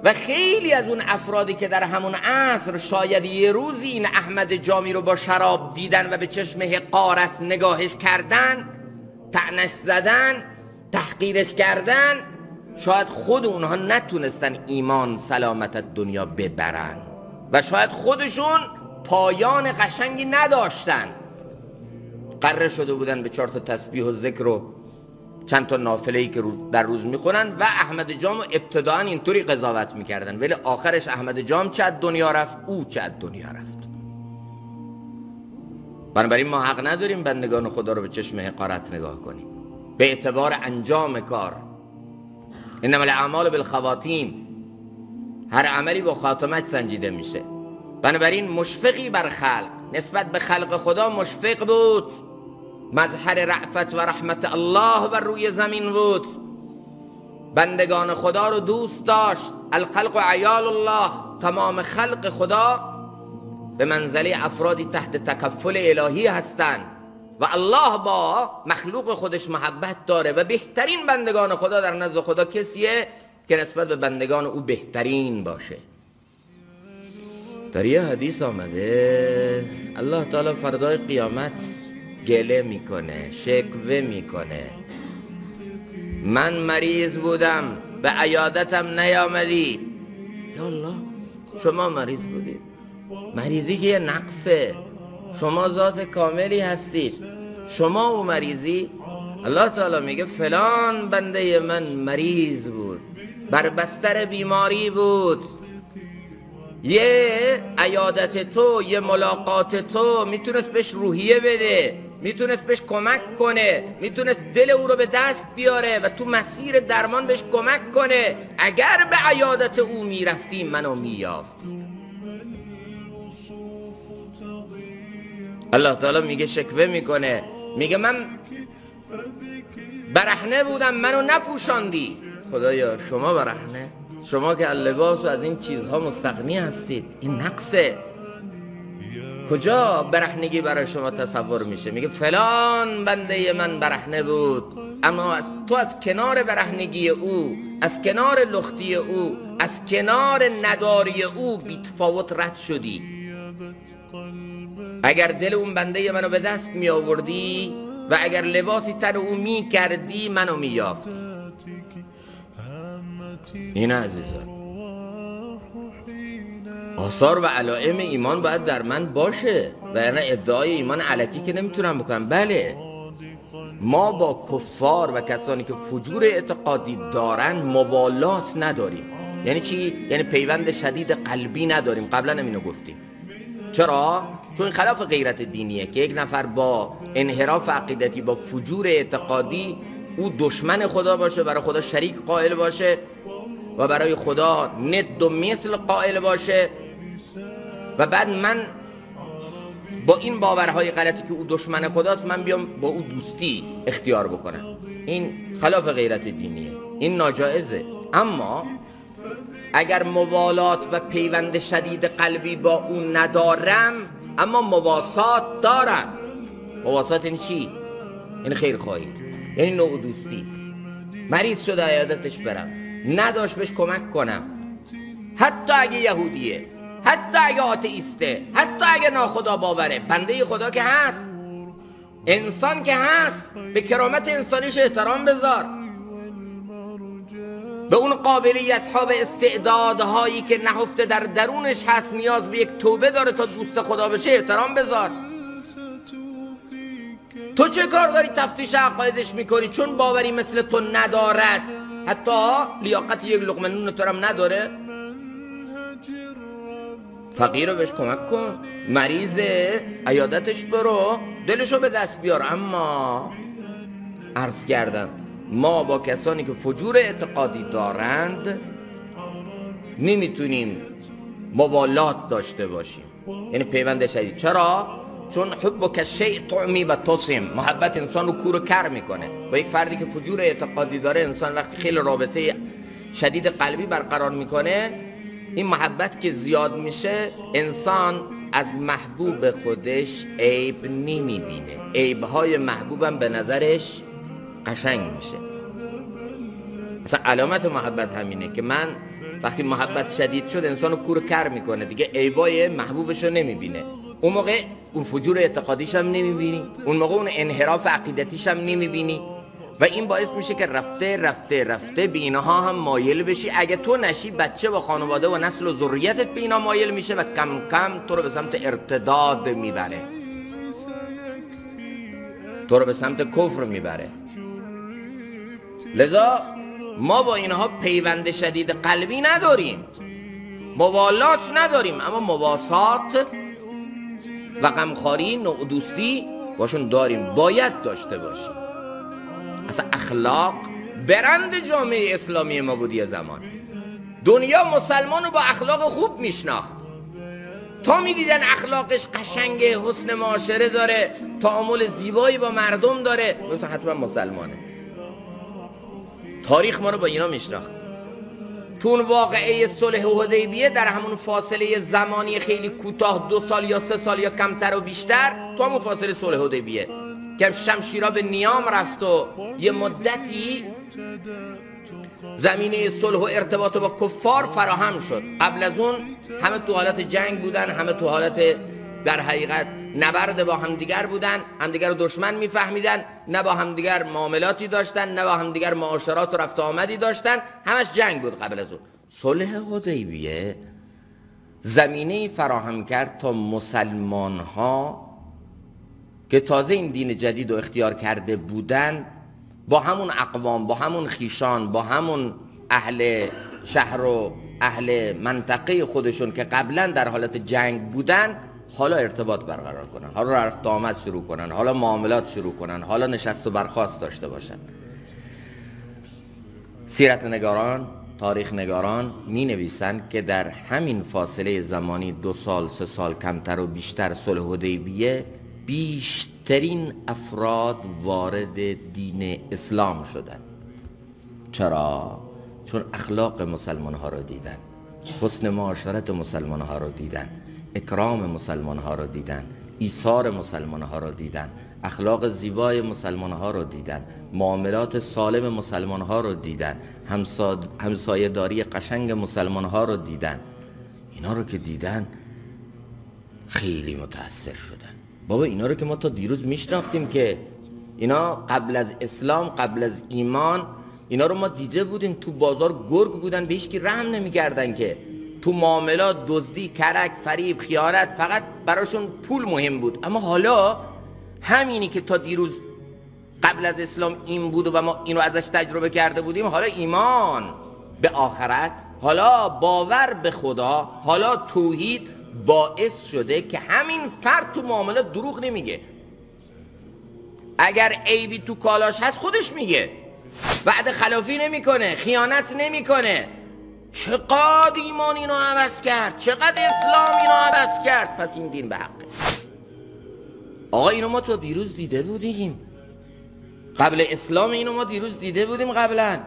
و خیلی از اون افرادی که در همون عصر شاید یه روزی این احمد جامی رو با شراب دیدن و به چشم حقارت نگاهش کردن، طعنش زدن، تحقیرش کردن، شاید خود اونها نتونستن ایمان سلامت دنیا ببرن و شاید خودشون پایان قشنگی نداشتن. قرر شده بودن به 4 تا تسبیح و ذکر و چند تا نافله‌ای که در روز میخونن و احمد جام ابتداءً اینطوری قضاوت میکردن، ولی آخرش احمد جام چه از دنیا رفت، او چه از دنیا رفت. بنابراین ما حق نداریم بندگان خدا رو به چشم حقارت نگاه کنیم به اعتبار انجام کار. انما الاعمال بالخواتیم، هر عملی با خاتمش سنجیده میشه. بنابراین مشفقی بر خلق، نسبت به خلق خدا مشفق بود، مظهر رأفت و رحمت الله بر روی زمین بود، بندگان خدا رو دوست داشت. الخلق عیال الله، تمام خلق خدا به منزله افرادی تحت تکفل الهی هستند و الله با مخلوق خودش محبت داره و بهترین بندگان خدا در نزد خدا کسیه که نسبت به بندگان او بهترین باشه. در یه حدیث آمده الله تعالی فردای قیامت گله میکنه، شکوه میکنه، من مریض بودم به عیادتم نیامدی. یا الله، شما مریض بودید؟ مریضی که یه نقصه، شما ذات کاملی هستید، شما او مریضی؟ الله تعالی میگه فلان بنده من مریض بود، بر بستر بیماری بود، یه عیادت تو، یه ملاقات تو میتونست بهش روحیه بده، میتونست بهش کمک کنه، میتونست دل او رو به دست بیاره و تو مسیر درمان بهش کمک کنه. اگر به عیادت او میرفتی منو مییافتی. الله تعالی میگه شکوه میکنه، میگه من برهنه بودم منو نپوشاندی. خدایا شما برهنه؟ شما که اللباس و از این چیزها مستغنی هستید، این نقصه. کجا برهنگی برای شما تصور میشه؟ میگه فلان بنده من برهنه بود، اما تو از کنار برهنگی او، از کنار لختی او، از کنار نداری او بی‌تفاوت رد شدی. اگر دل اون بنده منو به دست می آوردی و اگر لباسی تن او می کردی منو می یافتی. این عزیزان آثار و علائم ایمان باید در من باشه و یعنی ادعای ایمان الکی که نمیتونم بکنم. بله ما با کفار و کسانی که فجور اعتقادی دارن موالات نداریم. یعنی چی؟ یعنی پیوند شدید قلبی نداریم. قبلا اینو گفتیم. چرا؟ چون این خلاف غیرت دینیه که یک نفر با انحراف عقیدتی، با فجور اعتقادی، او دشمن خدا باشه، برای خدا شریک قائل باشه و برای خدا ند و مثل قائل باشه و بعد من با این باورهای غلطی که او دشمن خداست من بیام با او دوستی اختیار بکنم. این خلاف غیرت دینیه، این ناجائزه. اما اگر موالات و پیوند شدید قلبی با او ندارم اما مواسات دارم. مواسات این چی؟ این خیر خواهی، یعنی نوع دوستی. مریض شده عیادتش برم، نداشت بهش کمک کنم، حتی اگه یهودیه، حتی اگه آتئیسته، حتی اگه ناخدا باوره، بنده خدا که هست، انسان که هست، به کرامت انسانیش احترام بذار، به اون قابلیت ها و استعدادهایی که نهفته در درونش هست، نیاز به یک توبه داره تا دوست خدا بشه، احترام بذار. تو چه کار داری تفتیش عقایدش میکنی چون باوری مثل تو ندارد، حتی لیاقت یک لقمه نون تو هم نداره؟ فقیر رو بهش کمک کن، مریضه عیادتش برو، دلشو به دست بیار. اما عرض کردم ما با کسانی که فجور اعتقادی دارند نمیتونیم موالات داشته باشیم، یعنی پیوند شدید. چرا؟ چون حب که شیء طعمی و تصم، محبت انسان رو کور و کر میکنه. با یک فردی که فجور اعتقادی داره، انسان وقتی خیلی رابطه شدید قلبی برقرار میکنه، این محبت که زیاد میشه انسان از محبوب خودش عیب نمیبینه، عیبهای محبوبم به نظرش قشنگ میشه. اصلا علامت محبت همینه که من وقتی محبت شدید شد انسانو کور کر میکنه، دیگه عیبای محبوبشو نمیبینه. اون موقع اون فجور اعتقادیش هم نمیبینی، اون موقع اون انحراف عقیدتیش هم نمیبینی و این باعث میشه که رفته رفته رفته به اینها هم مایل بشی. اگه تو نشی بچه و خانواده و نسل و ذریتت به اینا مایل میشه و کم کم تو رو به سمت ارتداد میبره، تو رو به سمت کفر میبره. لذا ما با اینها پیوند شدید قلبی نداریم، موالات نداریم، اما مواسات و غمخواری، نوع دوستی باشون داریم، باید داشته باشیم. اصلا اخلاق برند جامعه اسلامی ما بود یه زمان. دنیا مسلمان رو با اخلاق خوب میشناخت، تا میدیدن اخلاقش قشنگه، حسن معاشره داره، تعامل زیبایی با مردم داره، گفتن حتما مسلمانه. تاریخ ما رو با اینا میشناخت. تو اون واقعه صلح حدیبیه در همون فاصله زمانی خیلی کوتاه، 2 سال یا 3 سال یا کمتر و بیشتر، تو همون فاصله صلح حدیبیه که شمشیرها به نیام رفت و یه مدتی زمینه صلح و ارتباط با کفار فراهم شد. قبل از اون همه تو حالت جنگ بودن، همه تو حالت در حقیقت نبرد با همدیگر بودن، همدیگر رو دشمن میفهمیدن، نه با همدیگر معاملاتی داشتن، نه با همدیگر معاشرات و رفت آمدی داشتن، همش جنگ بود قبل از اون. صلح حدیبیه زمینه فراهم کرد تا مسلمان ها که تازه این دین جدید رو اختیار کرده بودن، با همون اقوام، با همون خیشان، با همون اهل شهر و اهل منطقه خودشون که قبلا در حالت جنگ بودن، حالا ارتباط برقرار کنن، حالا رفت آمد شروع کنن، حالا معاملات شروع کنن، حالا نشست و برخاست داشته باشن. سیرت نگاران، تاریخ نگاران می نویسن که در همین فاصله زمانی 2 سال 3 سال کمتر و بیشتر صلح حدیبیه بیشترین افراد وارد دین اسلام شدن. چرا؟ چون اخلاق مسلمان ها رو دیدن، حسن معاشرت مسلمان ها رو دیدن، اکرام مسلمان ها رو دیدن، ایثار مسلمان ها رو دیدن، اخلاق زیبای مسلمان ها رو دیدن، معاملات سالم مسلمان ها رو دیدن، همسایه‌داری قشنگ مسلمان ها رو دیدن. اینا رو که دیدن خیلی متاثر شدن. بابا اینا رو که ما تا دیروز میشناختیم که اینا قبل از اسلام، قبل از ایمان، اینا رو ما دیده بودیم تو بازار گرگ بودن، به هیچ کی رحم نمی‌کردن، که تو معاملات دزدی، کرک، فریب، خیانت، فقط براشون پول مهم بود. اما حالا همینی که تا دیروز قبل از اسلام این بود و ما اینو ازش تجربه کرده بودیم، حالا ایمان به آخرت، حالا باور به خدا، حالا توحید باعث شده که همین فرد تو معاملات دروغ نمیگه. اگر عیبی تو کالاش هست خودش میگه، وعده خلافی نمیکنه، خیانت نمیکنه. چقدر ایمان اینو عوض کرد، چقدر اسلام اینو عوض کرد، پس این دین به حقه. آقا اینو ما تا دیروز دیده بودیم، قبل اسلام اینو ما دیروز دیده بودیم. قبلا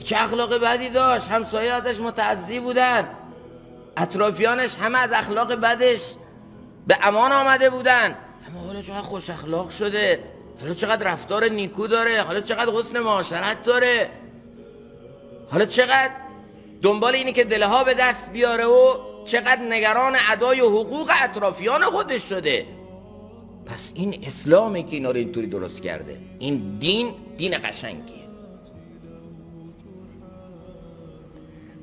چه اخلاق بدی داشت، همسایه ازش متعزی بودن، اطرافیانش همه از اخلاق بدش به امان آمده بودن. اما حالا چقدر خوش اخلاق شده، حالا چقدر رفتار نیکو داره، حالا چقدر حسن معاشرت داره، حالا چقدر دنبال اینی که دلها به دست بیاره و چقدر نگران ادای حقوق اطرافیان خودش شده. پس این اسلامی که اینا رو اینطوری درست کرده. این دین قشنگیه.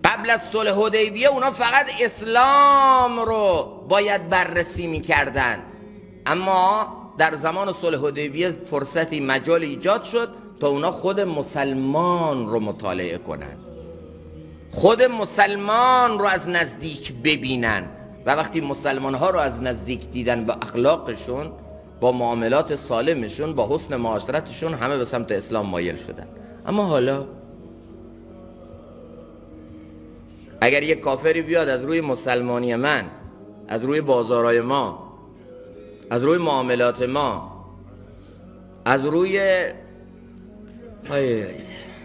قبل از صلح حدیبیه اونا فقط اسلام رو باید بررسی میکردن، اما در زمان صلح حدیبیه فرصتی، مجال ایجاد شد تا اونا خود مسلمان رو مطالعه کنن، خود مسلمان رو از نزدیک ببینن. و وقتی مسلمان ها رو از نزدیک دیدن، با اخلاقشون، با معاملات سالمشون، با حسن معاشرتشون، همه به سمت اسلام مایل شدن. اما حالا اگر یک کافری بیاد از روی مسلمانی من، از روی بازارهای ما، از روی معاملات ما، از روی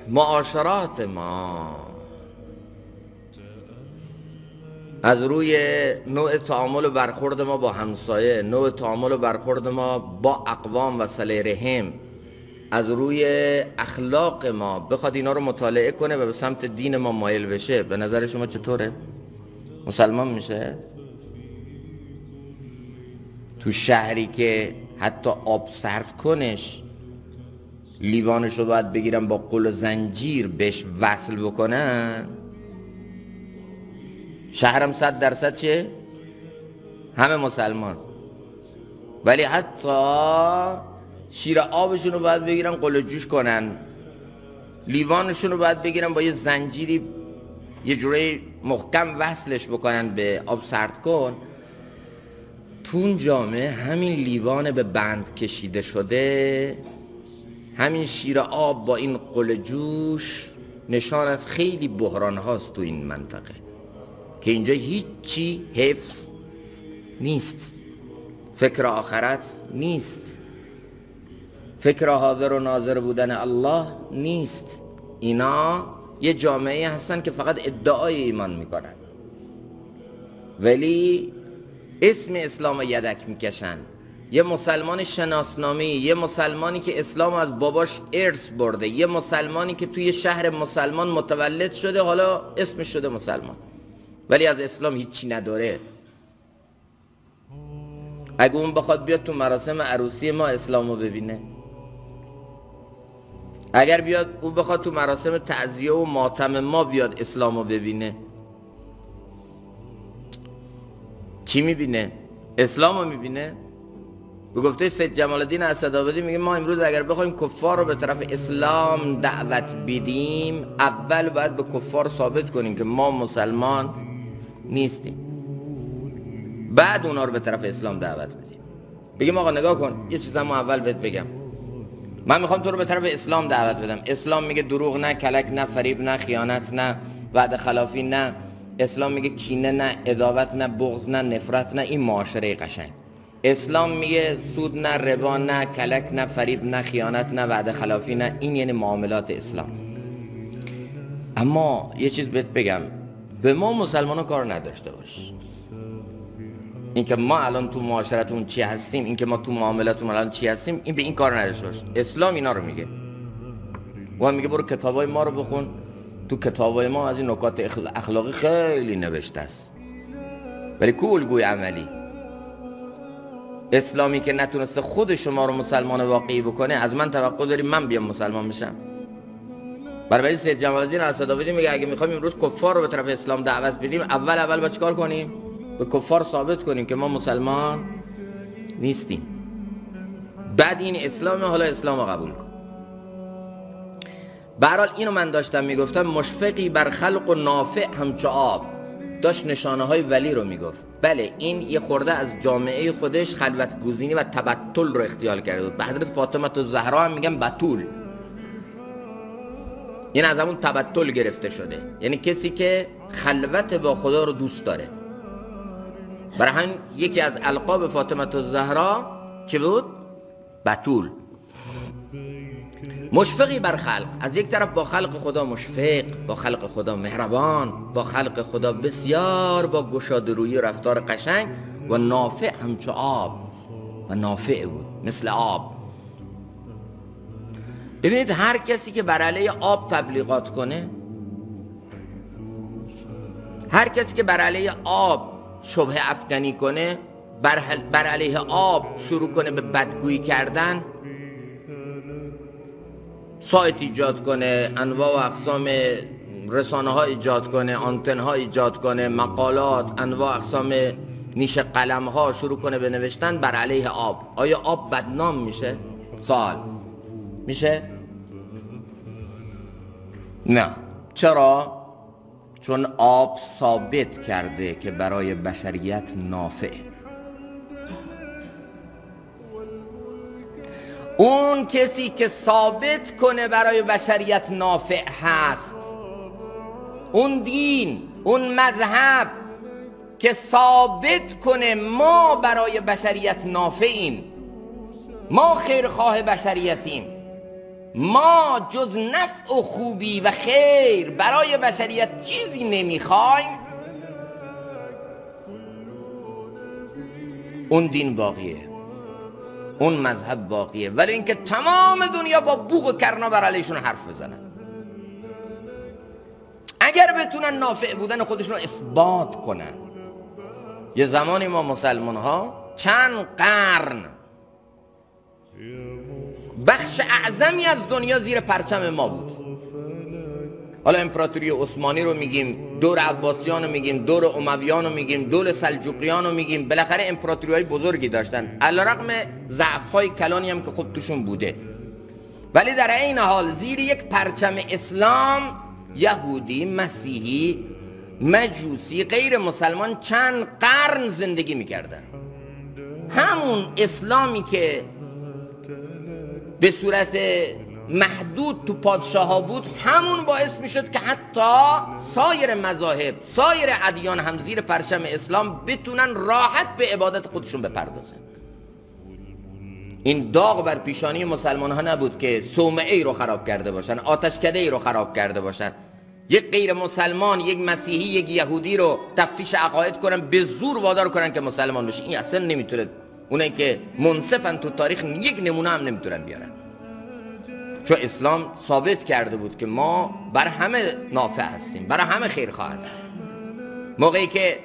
معاشرات ما، از روی نوع تعامل و برخورد ما با همسایه، نوع تعامل و برخورد ما با اقوام و صله رحم، از روی اخلاق ما بخواد اینا رو مطالعه کنه و به سمت دین ما مایل بشه، به نظر شما چطوره؟ مسلمان میشه؟ تو شهری که حتی آب سرد کنش لیوانش رو باید بگیرن با قل و زنجیر بهش وصل بکنن، شهرم 100% چه؟ همه مسلمان، ولی حتی شیر آبشون رو باید بگیرن قل جوش کنن، لیوانشون رو باید بگیرن با یه زنجیری یه جوری محکم وصلش بکنن به آب سرد کن. تو اون جامعه همین لیوان به بند کشیده شده، همین شیر آب با این قل جوش نشان از خیلی بحران هاست تو این منطقه، که اینجا هیچی حفظ نیست، فکر آخرت نیست، فکر حاضر و ناظر بودن الله نیست. اینا یه جامعه هستن که فقط ادعای ایمان میکنن ولی اسم اسلام یدک میکشن. یه مسلمان شناسنامه‌ای، یه مسلمانی که اسلام از باباش ارث برده، یه مسلمانی که توی شهر مسلمان متولد شده، حالا اسمش شده مسلمان، ولی از اسلام هیچی نداره. اگه اون بخواد بیاد تو مراسم عروسی ما اسلامو ببینه، اگر بیاد اون بخواد تو مراسم تعزیه و ماتم ما بیاد اسلامو ببینه، چی میبینه؟ اسلامو میبینه. به گفته سید جمال الدین اسدآبادی میگه ما امروز اگر بخوایم کفار رو به طرف اسلام دعوت بدیم، اول باید به کفار ثابت کنیم که ما مسلمان نیستیم، بعد اونا رو به طرف اسلام دعوت بدیم. بگیم آقا نگاه کن، یه چیزمو اول بهت بگم، من میخوام تو رو به طرف اسلام دعوت بدم. اسلام میگه دروغ نه، کلک نه، فریب نه، خیانت نه، وعده خلافی نه. اسلام میگه کینه نه، عداوت نه، بغض نه، نفرت نه. این معاشره قشنگ. اسلام میگه سود نه، ربا نه، کلک نه، فریب نه، خیانت نه، وعده خلافی نه. این یعنی معاملات اسلام. اما یه چیز بهت بگم، به ما مسلمانان کار نداشته باش. اینکه ما الان تو معاشرتمون چی هستیم، اینکه ما تو معاملاتمون الان چی هستیم، این به این کار نداشته باش. اسلام اینا رو میگه. و میگه برو کتابای ما رو بخون، تو کتابای ما از این نکات اخلاقی خیلی نوشته است، ولی کو الگوی عملی؟ اسلامی که نتونسته خود شما رو مسلمان واقعی بکنه، از من توقع داریم من بیام مسلمان بشم؟ برای سید جمال الدین اسدآبادی میگه اگه میخوایم امروز کفار رو به طرف اسلام دعوت بدیم، اول با چیکار کنیم؟ به کفار ثابت کنیم که ما مسلمان نیستیم. بعد این اسلام، حالا اسلام رو قبول کن. به هر حال اینو من داشتم میگفتم، مشفقی بر خلق و نافع همچو آب. داشت نشانه های ولی رو میگفت. بله این یه خورده از جامعه خودش خلوت گزینی و تبتل رو اختیار کرده بود. به حضرت فاطمه الزهرا هم میگن بتول. این از همون تبتل گرفته شده، یعنی کسی که خلوت با خدا رو دوست داره. برای همین یکی از القاب فاطمه الزهرا چه بود؟ بتول. مشفقی بر خلق، از یک طرف با خلق خدا مشفق، با خلق خدا مهربان، با خلق خدا بسیار با گشاده‌رویی و رفتار قشنگ، و نافع همچو آب، و نافع بود مثل آب. ببینید هر کسی که بر علیه آب تبلیغات کنه، هر کسی که بر علیه آب شبهه افکنی کنه، بر علیه آب شروع کنه به بدگویی کردن، سایت ایجاد کنه، انواع و اقسام رسانه ها ایجاد کنه، آنتن ها ایجاد کنه، مقالات، انواع اقسام نیش قلم ها شروع کنه به نوشتن بر علیه آب، آیا آب بدنام میشه؟ سوال میشه؟ نه. چرا؟ چون آب ثابت کرده که برای بشریت نافع. اون کسی که ثابت کنه برای بشریت نافع هست، اون دین، اون مذهب که ثابت کنه ما برای بشریت نافعیم، ما خیرخواه بشریتیم، ما جز نفع و خوبی و خیر برای بشریت چیزی نمیخوایم، اون دین باقیه، اون مذهب باقیه. ولی اینکه تمام دنیا با بوق و کرنا بر علیشون حرف بزنن، اگر بتونن نافع بودن خودشون رو اثبات کنن. یه زمانی ما مسلمان ها چند قرن بخش اعظمی از دنیا زیر پرچم ما بود. حالا امپراتوری عثمانی رو میگیم، دور عباسیان رو میگیم، دور امویان رو میگیم، دور سلجوقیان رو میگیم، بالاخره امپراتوری های بزرگی داشتن، علیرغم ضعف های کلانی هم که خب توشون بوده. ولی در این حال زیر یک پرچم اسلام یهودی، مسیحی، مجوسی، غیر مسلمان چند قرن زندگی میکردن. همون اسلامی که به صورت محدود تو پادشاه ها بود، همون باعث میشد که حتی سایر مذاهب، سایر ادیان هم زیر پرچم اسلام بتونن راحت به عبادت خودشون بپردازن. این داغ بر پیشانی مسلمان ها نبود که صومعه ای رو خراب کرده باشن، آتشکده ای رو خراب کرده باشن، یک غیر مسلمان، یک مسیحی، یک یهودی رو تفتیش عقاید کنن، به زور وادار کنن که مسلمان بشه. این اصلا نمیتونه. اونایی که منصفن تو تاریخ یک نمونه هم نمیتونن بیارن، چون اسلام ثابت کرده بود که ما بر همه نافع هستیم، برای همه خیرخواه هستیم. موقعی که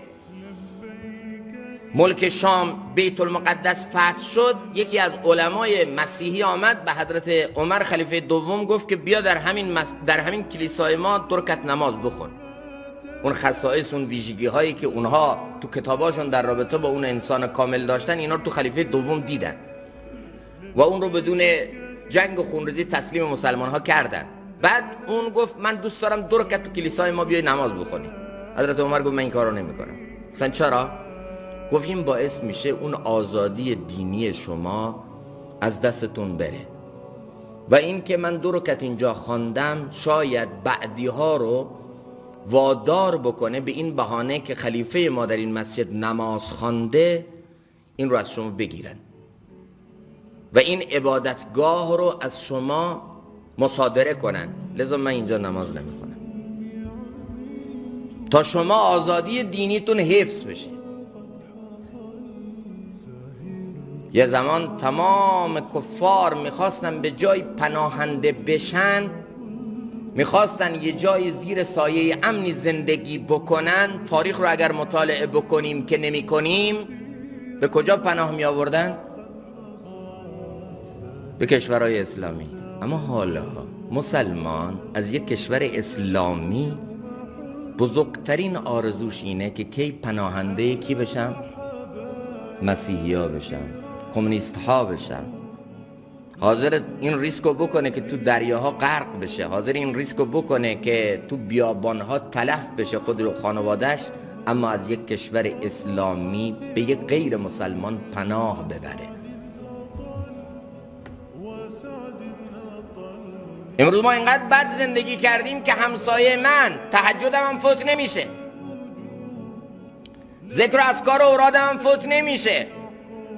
ملک شام بیت المقدس فتح شد، یکی از علمای مسیحی آمد به حضرت عمر خلیفه دوم گفت که بیا در همین کلیسای ما 2 رکعت نماز بخون. اون خصائص، اون ویژگی هایی که اونها تو کتاباشون در رابطه با اون انسان کامل داشتن، اینا رو تو خلیفه دوم دیدن و اون رو بدون جنگ و خونریزی تسلیم مسلمان ها کردن. بعد اون گفت من دوست دارم 2 رکعت تو کلیسای ما بیای نماز بخونی. حضرت عمر گفت من این کارو نمیکنم. مثلا چرا؟ گفت این باعث میشه اون آزادی دینی شما از دستتون بره، و این که من 2 رکعت اینجا خواندم شاید بعدی ها رو وادار بکنه به این بهانه که خلیفه ما در این مسجد نماز خوانده، این رو از شما بگیرن و این عبادتگاه رو از شما مصادره کنن. لذا من اینجا نماز نمیخونم تا شما آزادی دینیتون حفظ بشه. یه زمان تمام کفار میخواستن به جای پناهنده بشن، میخواستن یه جای زیر سایه امنی زندگی بکنن. تاریخ رو اگر مطالعه بکنیم که نمی کنیم، به کجا پناه می آوردن؟ به کشورهای اسلامی. اما حالا مسلمان از یک کشور اسلامی بزرگترین آرزوش اینه که کی پناهنده کی بشم؟ مسیحی ها بشم، کمونیست ها بشم. حاضر این ریسکو بکنه که تو دریاها غرق بشه، حاضر این ریسکو بکنه که تو بیابانها تلف بشه خود و خانوادهش، اما از یک کشور اسلامی به یک غیر مسلمان پناه ببره. امروز ما اینقدر بد زندگی کردیم که همسایه من تهجدم هم فوت نمیشه، ذکر و اذکار و اورادم هم فوت نمیشه.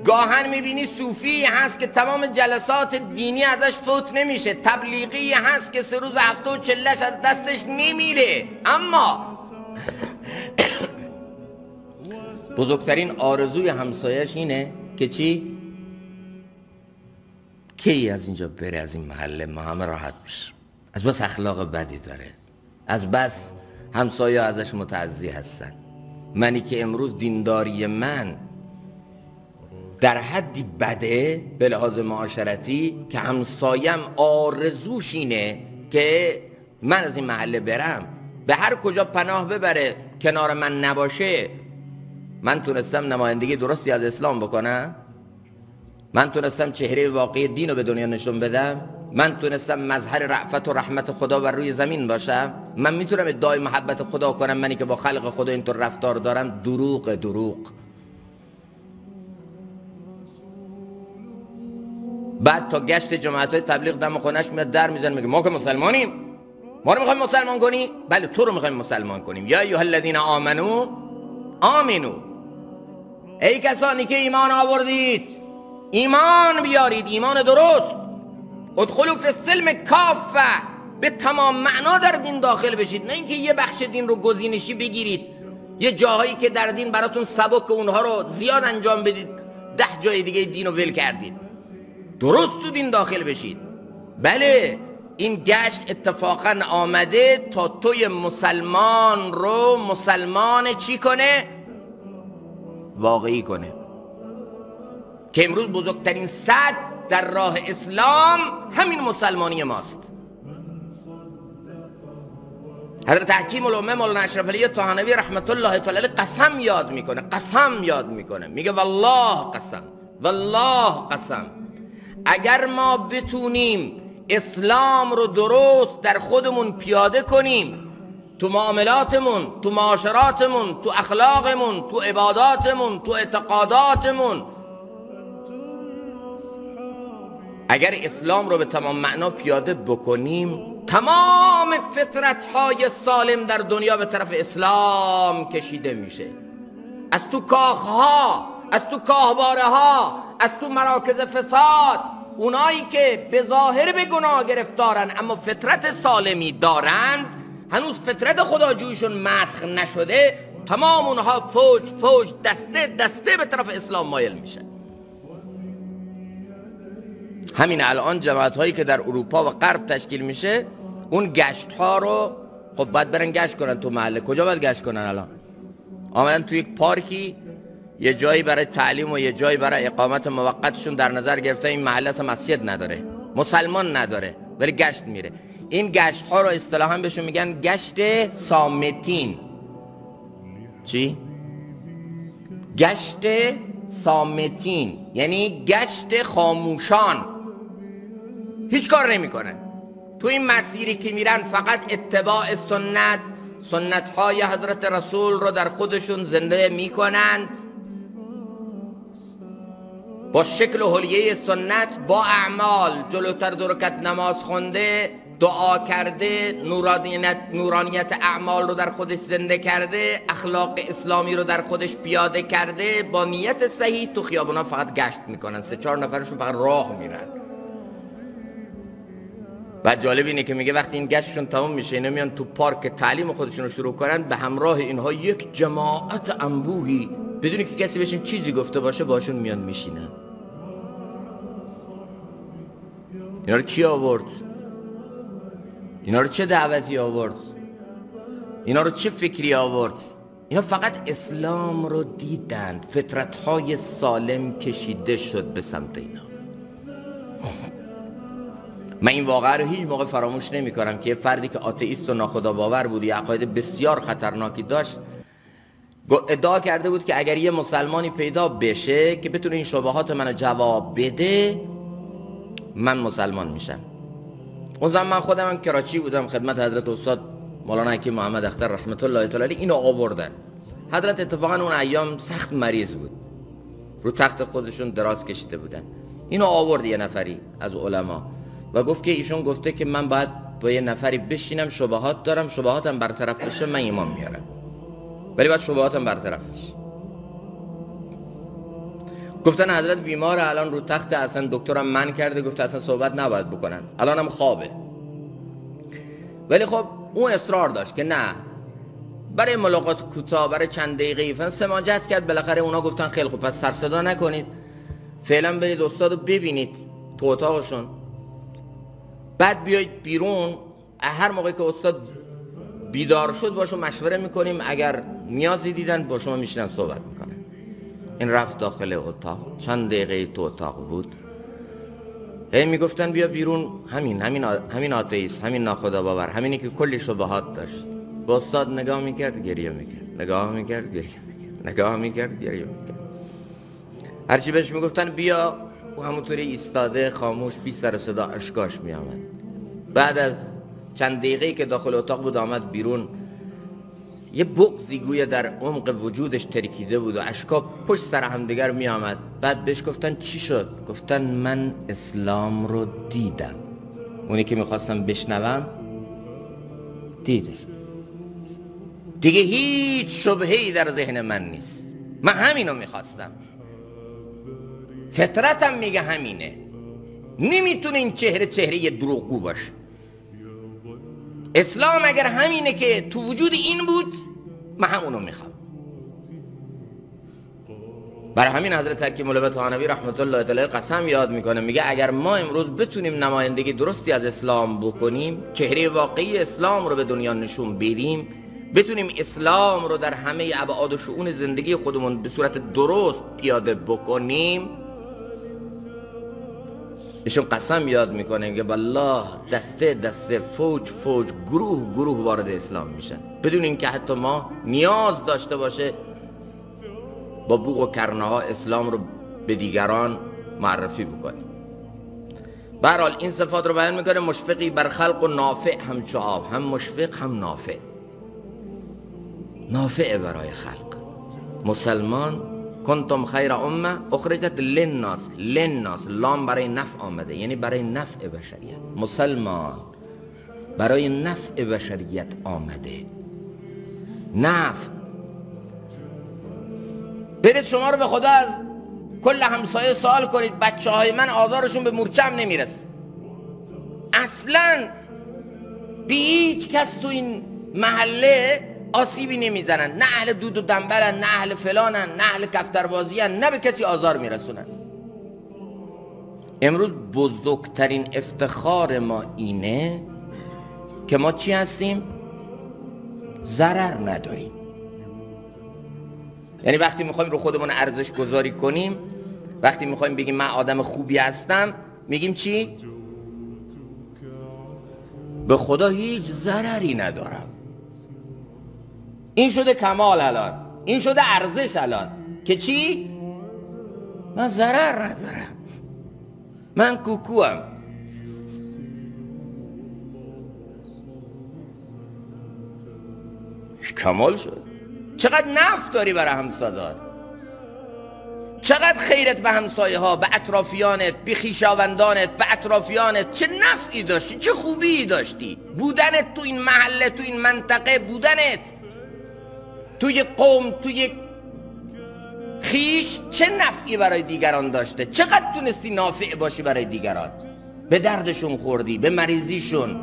گاهن میبینی صوفی هست که تمام جلسات دینی ازش فوت نمیشه، تبلیغی هست که 3 روز هفته و چلش از دستش نمیره، اما بزرگترین آرزوی همسایش اینه که چی؟ کی از اینجا بره، از این محله، ما همه راحت بشیم. از بس اخلاق بدی داره، از بس همسایه ازش متعزی هستن. منی که امروز دینداری من در حدی بده به لحاظ معاشرتی که همسایم آرزوش اینه که من از این محله برم، به هر کجا پناه ببره، کنار من نباشه. من تونستم نمایندگی درستی از اسلام بکنم؟ من تونستم چهره واقعی دین رو به دنیا نشون بدم؟ من تونستم مظهر رأفت و رحمت خدا بر روی زمین باشم؟ من میتونم ادعای محبت خدا کنم منی که با خلق خدا اینطور رفتار دارم؟ دروغ. بعد تا گشت جماعت‌های تبلیغ دم خونش میاد در میزنه میگه ما که مسلمانیم، ما رو میخوایم مسلمان کنی؟ بله تو رو میخوایم مسلمان کنیم. یا ایها الذین آمنو آمنو، ای کسانی که ایمان آوردید ایمان بیارید، ایمان درست. ادخلوا فی السلم کافه، به تمام معنا در دین داخل بشید، نه اینکه یه بخش دین رو گزینشی بگیرید، یه جاهایی که در دین براتون سبک اونها رو زیاد انجام بدید، 10 جای دیگه دین رو ول کردید. درست تو دین داخل بشید. بله این گشت اتفاقا آمده تا توی مسلمان رو مسلمان چی کنه؟ واقعی کنه. که امروز بزرگترین سد در راه اسلام همین مسلمانی ماست. حضرت حکیم الامه مولانا اشرف علی طحانوی رحمت الله تعالی علیه قسم یاد میکنه، میگه والله قسم اگر ما بتونیم اسلام رو درست در خودمون پیاده کنیم، تو معاملاتمون، تو معاشراتمون، تو اخلاقمون، تو عباداتمون، تو اعتقاداتمون، اگر اسلام رو به تمام معنا پیاده بکنیم، تمام فطرت‌های سالم در دنیا به طرف اسلام کشیده میشه. از تو کاخها، از تو کاهواره‌ها، از تو مراکز فساد، اونایی که به ظاهر به گناه گرفتارن اما فطرت سالمی دارند، هنوز فطرت خداجویشون مسخ نشده، تمام اونها فوج دسته به طرف اسلام مایل میشن. همین الان جماعت هایی که در اروپا و غرب تشکیل میشه، اون گشت ها رو خب باید برن گشت کنن تو محله. کجا باید گشت کنن؟ الان آمدن تو یک پارکی، یه جایی برای تعلیم و یه جایی برای اقامت موقتشون در نظر گرفته. این محله اصلا مسجد نداره، مسلمان نداره، ولی گشت میره. این گشت ها رو اصطلاحاً بهشون میگن گشت صامتین. چی؟ گشت صامتین یعنی گشت خاموشان، هیچ کار نمی کنن. تو این مسیری که میرن فقط اتباع سنت های حضرت رسول رو در خودشون زنده میکنند، با شکل و حلیه سنت، با اعمال جلوتر 2 رکعت نماز خونده، دعا کرده، نورانیت اعمال رو در خودش زنده کرده، اخلاق اسلامی رو در خودش پیاده کرده، با نیت صحیح تو خیابونا فقط گشت میکنن، 3-4 نفرشون فقط راه میرن. و جالب اینه که میگه وقتی این گشتشون تمام میشه، اینا میان تو پارک تعلیم خودشون رو شروع کنن، به همراه اینها یک جماعت انبوهی بدون که کسی بهشون چیزی گفته باشه باشون میان میشینن. اینا رو کی آورد؟ اینا رو چه دعوتی آورد؟ اینا رو چه فکری آورد؟ اینا فقط اسلام رو دیدند، فطرت‌های سالم کشیده شد به سمت اینا. من این واقعه رو هیچ موقع فراموش نمی کنم که یه فردی که آتئیست و ناخدا باور بود، یه عقاید بسیار خطرناکی داشت، ادعا کرده بود که اگر یه مسلمانی پیدا بشه که بتونه این شبهات منو جواب بده، من مسلمان میشم. اون زمان من خودم هم کراچی بودم، خدمت حضرت استاد مولانا حکیم محمد اختر رحمت الله تعالی علیه اینو آوردن. حضرت اتفاقا اون ایام سخت مریض بود، رو تخت خودشون دراز کشیده بودن. اینو آورد یه نفری از علما و گفت که ایشون گفته که من باید با یه نفری بشینم، شبهات دارم، شبهاتم برطرف بشه من ایمان میارم، ولی باید شبهاتم برطرف بشه. گفتن حضرت بیماره، الان رو تخت، اصلا دکترم من کرده، گفته اصلا صحبت نباید بکنن، الان هم خوابه. ولی خب اون اصرار داشت که نه، برای ملاقات کوتاه، برای چند دقیقه فن سماجت کرد. بالاخره اونا گفتن خیلی خوب، پس سر صدا نکنید، فعلا برید استادو ببینید تو اتاقشون، بعد بیایید بیرون. هر موقع که استاد بیدار شد باشو مشوره میکنیم، اگر نیازی دیدن با شما میشینن صحبت میکنن. این رفت داخل اتاق، چند دقیقه تو اتاق بود، هی میگفتن بیا بیرون، همین آتئیست، همین ناخدا باور، همینی که کلی شبهات داشت. با استاد نگاه میکرد گریه میکرد، نگاه میکرد گریه میکرد، نگاه میکرد گریه میکرد. هرچی بهش میگفتن بیا، او همونطوری ایستاده خاموش، بی سر صدا اشکاش میآمد. بعد از چند دقیقه‌ای که داخل اتاق بود آمد بیرون، یه بغضی گویا در عمق وجودش ترکیده بود و اشکا پشت سر همدیگر می آمد. بعد بهش گفتن چی شد؟ گفتن من اسلام رو دیدم. اونی که میخواستم بشنوم دیده، دیگه هیچ شبهه‌ای در ذهن من نیست، من همینو میخواستم، فطرتم میگه همینه، نمیتونه این چهره دروغگو باشه. اسلام اگر همینه که تو وجود این بود، من همونو میخوام. برای همین حضرت حکیم الامه طحاوی رحمت الله تعالی قسم یاد میکنه، میگه اگر ما امروز بتونیم نمایندگی درستی از اسلام بکنیم، چهره واقعی اسلام رو به دنیا نشون بدیم، بتونیم اسلام رو در همه ابعاد و شؤون زندگی خودمون به صورت درست پیاده بکنیم، ایشون قسم یاد میکنه که والله دسته دسته، فوج فوج، گروه گروه وارد اسلام میشن، بدون اینکه حتی ما نیاز داشته باشه با بوق و کرنه ها اسلام رو به دیگران معرفی بکنیم. به هر حال این صفات رو بیان میکنه، مشفقی بر خلق و نافع همچو آب، هم مشفق هم نافع، نافع برای خلق. مسلمان کنتم خیر امه اخرجت للناس، للناس لام برای نفع آمده، یعنی برای نفع بشریت. مسلمان برای نفع بشریت آمده، نفع. برید شما رو به خدا از کل همسایه سوال کنید، بچه های من آذارشون به مورچم نمیرسه، اصلا به هیچ کس تو این محله آسیبی نمیزنن، نه اهل دود و دنبلن، نه اهل فلانن، نه اهل کفتربازیان، نه به کسی آزار میرسونن. امروز بزرگترین افتخار ما اینه که ما چی هستیم؟ ضرر نداریم. یعنی وقتی میخوایم رو خودمون ارزش گذاری کنیم، وقتی میخوایم بگیم من آدم خوبی هستم، میگیم چی؟ به خدا هیچ ضرری ندارم. این شده کمال الان، این شده ارزش الان، که چی؟ من ضرر ندارم، من کوکوام. کمال شد. چقدر نفع داری برای همسادات، چقدر خیرت به همسایه ها، به اطرافیانت، به خویشاوندانت، به اطرافیانت چه نفعی داشتی، چه خوبی داشتی. بودنت تو این محله، تو این منطقه، بودنت توی قوم، توی خیش چه نفعی برای دیگران داشته. چقدر تونستی نافع باشی برای دیگران، به دردشون خوردی، به مریضیشون،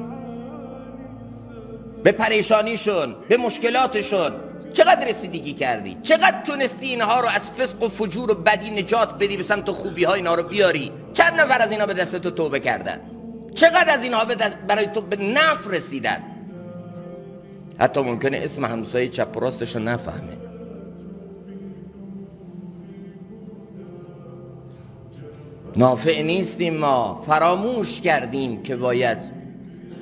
به پریشانیشون، به مشکلاتشون چقدر رسیدگی کردی. چقدر تونستی اینها رو از فسق و فجور و بدی نجات بدی، به سمت خوبی ها اینا رو بیاری. چند نفر از اینا به دست تو توبه کردن؟ چقدر از اینها برای تو به نفع رسیدن؟ حتی ممکنه اسم همسایه چپ و راستش رو نفهمه. نافع نیستیم، ما فراموش کردیم که باید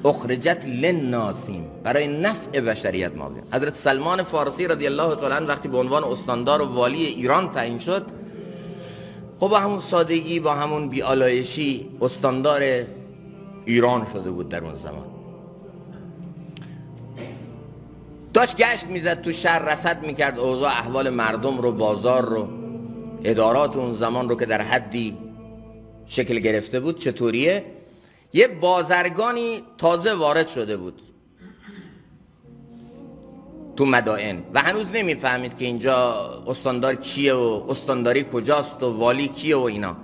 اخرجت للناسیم، برای نفع بشریت ما بیم. حضرت سلمان فارسی رضی الله تعالی عنه وقتی به عنوان استاندار و والی ایران تعیین شد، خب با همون سادگی، با همون بی‌آلایشی استاندار ایران شده بود. در اون زمان داشت گشت میزد تو شهر، رصد میکرد اوضاع احوال مردم رو، بازار رو، ادارات اون زمان رو که در حدی شکل گرفته بود چطوریه. یه بازرگانی تازه وارد شده بود تو مدائن و هنوز نمیفهمید که اینجا استاندار کیه و استانداری کجاست و والی کیه و اینا.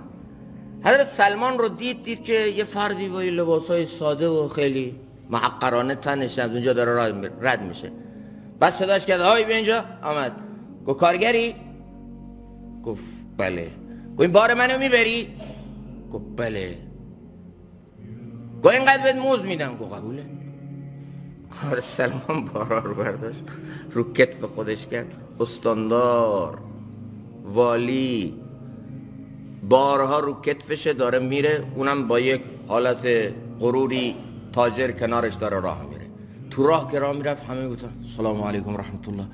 حضرت سلمان رو دید که یه فردی با لباسای ساده و خیلی محقرانه تنش از اونجا داره رد میشه. بس صداش کرد آی بیا اینجا. آمد. گفت کارگری؟ گفت بله. گفت این بار منو میبری؟ گفت بله. گفت اینقدر بهت موز میدم. گفت قبوله. حضرت سلمان بارا رو برداشت رو کتف خودش کرد. استاندار، والی، بارها رو کتفشه داره میره، اونم با یک حالت غروری تاجر کنارش داره راه میره. تو راه که راه میرفت همه گفتن سلام علیکم رحمت الله.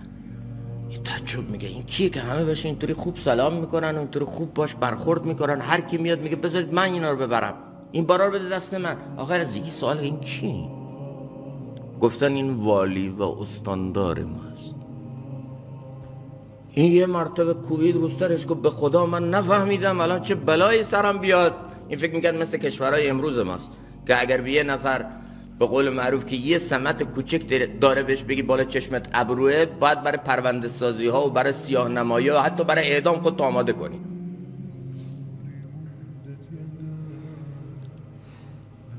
یه تعجب میگه این کیه که همه بهش اینطوری خوب سلام میکنن، اینطوری خوب باش برخورد میکنن، هر کی میاد میگه بذارید من اینا رو ببرم، این بارا رو بده دست من. آخر از یکی سوال این کی؟ گفتن این والی و استاندار ماست. این یه مرتبه کوبید رو سرش، گفت به خدا من نفهمیدم الان چه بلایی سرم بیاد. این فکر میکرد مثل کشورهای امروز ماست که اگر به یه نفر به قول معروف که یه سمت کوچک داره بهش بگی بالا چشمت ابروه، باید برای پرونده سازی ها و برای سیاه نمایی ها حتی برای اعدام خودت آماده کنی.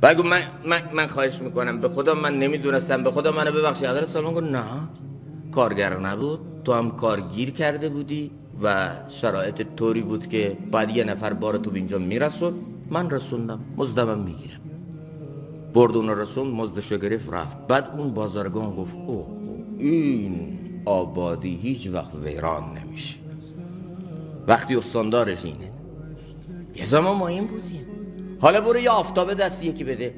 بگو من خواهش میکنم به خدا من نمیدونستم، به خدا منو ببخشید. حضرت سلمان گفت نه کارگر نبود، تو هم کارگیر کرده بودی و شرایط طوری بود که بعد یه نفر بار تو به اینجا میرسون، من رسوندم، مزدم میگیرم. بردون رسون، مزدشو گرفت رفت. بعد اون بازرگان گفت اوه این آبادی هیچ وقت ویران نمیشه وقتی استاندارش اینه. یه زمان ما این بودیم، حالا برو یه آفتابه دستی یکی بده،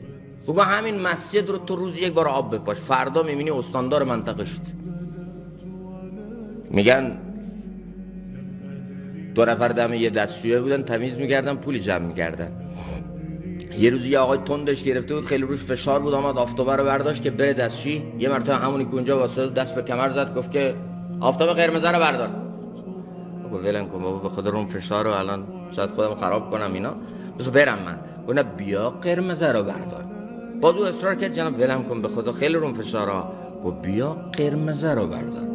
بگو همین مسجد رو تو روز یک بار آب بپاش، فردا میبینی استاندار منطقه شد. میگن دو نفر دم یه دستشویه بودن تمیز میکردن، پولی جمع میکردن. یه روز یه آقای تندش گرفته بود، خیلی روش فشار بود، آمد آفتابه رو برداشت که بره دستشویی. یه مرتبه همونی که اونجا واسه دست به کمر زد، گفت که آفتابه قرمز رو بردار. گفت ولن کن بابا، به خدا روم فشار رو الان شاید خودم خراب کنم اینا، بس برم من. گفت نه بیا قرمز رو بردار. باز او اصرار کرد جناب ولم کن به خدا خیلی روم فشارا. گفت بیا قرمز رو بردار.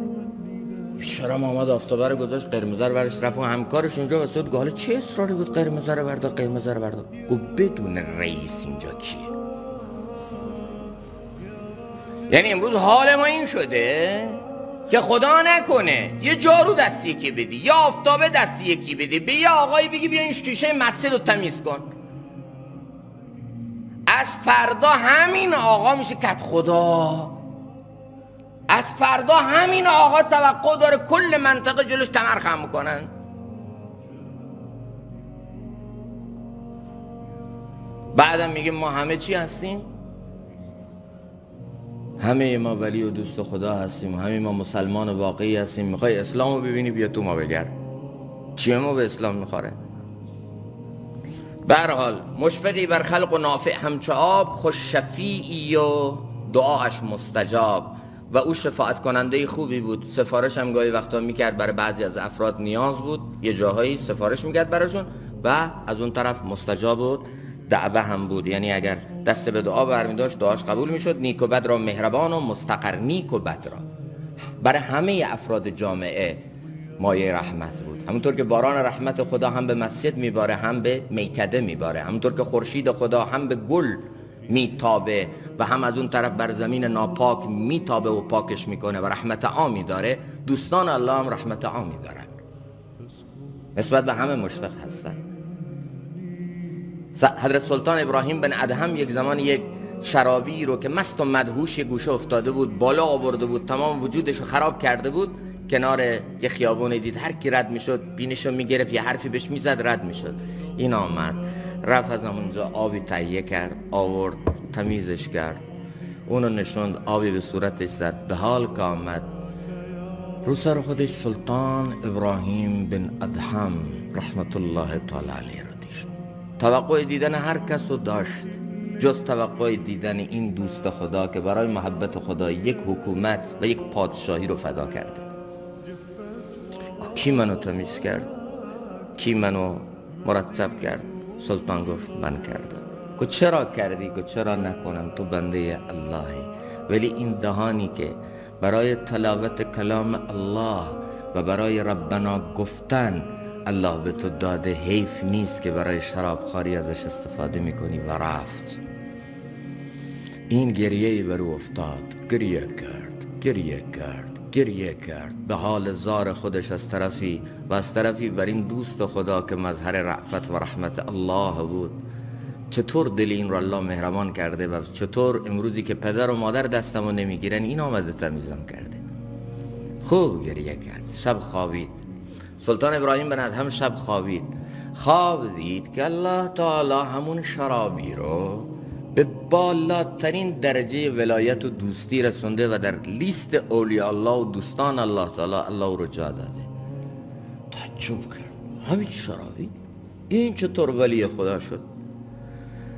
بیچاره آمد آفتابه رو گذاشت، قرمز رو برداشت، رفت. و همکارش اونجا واسه بود، حالا چه اصراری بود قرمز رو بردار قرمز رو بردار؟ گفت بدون رئیس اینجا کیه؟ یعنی امروز حال ما این شده که خدا نکنه یه جارو دستی یکی بدی، یا آفتابه دستی یکی بدی، به یه آقایی بگی بیا این شیشه مسجد رو تمیز کن، از فردا همین آقا میشه کت خدا. از فردا همین آقا توقع داره کل منطقه جلوش کمر خم میکنن. بعدم میگه ما همه چی هستیم، همه ما ولی و دوست خدا هستیم، همه ما مسلمان واقعی هستیم. میخوای اسلام رو ببینی بیا تو ما بگرد، چیه ما به اسلام میخوره؟ به هر حال مشفقی بر خلق و نافع همچو آب، خوش شفیعی و دعاش مستجاب. و او شفاعت کننده خوبی بود، سفارش هم گاهی وقتا میکرد برای بعضی از افراد نیاز بود، یه جاهایی سفارش میکرد براشون و از اون طرف مستجاب بود، دعوه هم بود. یعنی اگر دست به دعا برمی‌داشت دعاش قبول میشد. نیک و بد را مهربان و مستقر نیک و بد را، برای همه افراد جامعه مایه رحمت بود. همونطور که باران رحمت خدا هم به مسجد میباره هم به میکده میباره، همونطور که خورشید خدا هم به گل میتابه و هم از اون طرف بر زمین ناپاک میتابه و پاکش میکنه و رحمت عامی داره، دوستان الله هم رحمت عامی دارن، نسبت به همه مشفق هستن. حضرت سلطان ابراهیم بن ادهم یک زمان یک شرابی رو که مست و مدهوش یه گوشه افتاده بود، بالا آورده بود، تمام وجودش رو خراب کرده بود، کنار یه خیابون دید، هر کی رد میشد بینشو میگرفت، یه حرفی بهش میزد رد میشد. این آمد رفت از اونجا آبی تهیه کرد، آورد تمیزش کرد، اونو نشوند، آبی به صورتش زد. به حال که آمد رو سر خودش سلطان ابراهیم بن ادهم رحمت الله تعالی علیه را دید. توقع دیدن هر کس رو داشت جز توقع دیدن این دوست خدا که برای محبت خدا یک حکومت و یک پادشاهی رو فدا کرده. کی منو تمیز کرد؟ کی منو مرتب کرد؟ سلطان گفت من کردم. گفت چرا کردی؟ گفت چرا نکنم، تو بنده اللهی. ولی این دهانی که برای تلاوت کلام الله و برای ربنا گفتن الله به تو داده، حیف نیست که برای شرابخواری ازش استفاده میکنی. و رفت. این گریه‌ای بر او افتاد، گریه کرد، گریه کرد، گریه کرد به حال زار خودش از طرفی و از طرفی بر این دوست خدا که مظهر رأفت و رحمت الله بود. چطور دل این رو الله مهربان کرده و چطور امروزی که پدر و مادر دستمو نمیگیرن این آمده تمیزم کرده. خوب گریه کرد. شب خوابید. سلطان ابراهیم بن ادهم شب خوابید. خواب دید که الله تعالی همون شرابی رو به بالاترین درجه ولایت و دوستی رسونده و در لیست اولیاء الله و دوستان الله تعالی الله رو جا داده. تعجب کرد. همین شرابی؟ این چطور ولی خدا شد؟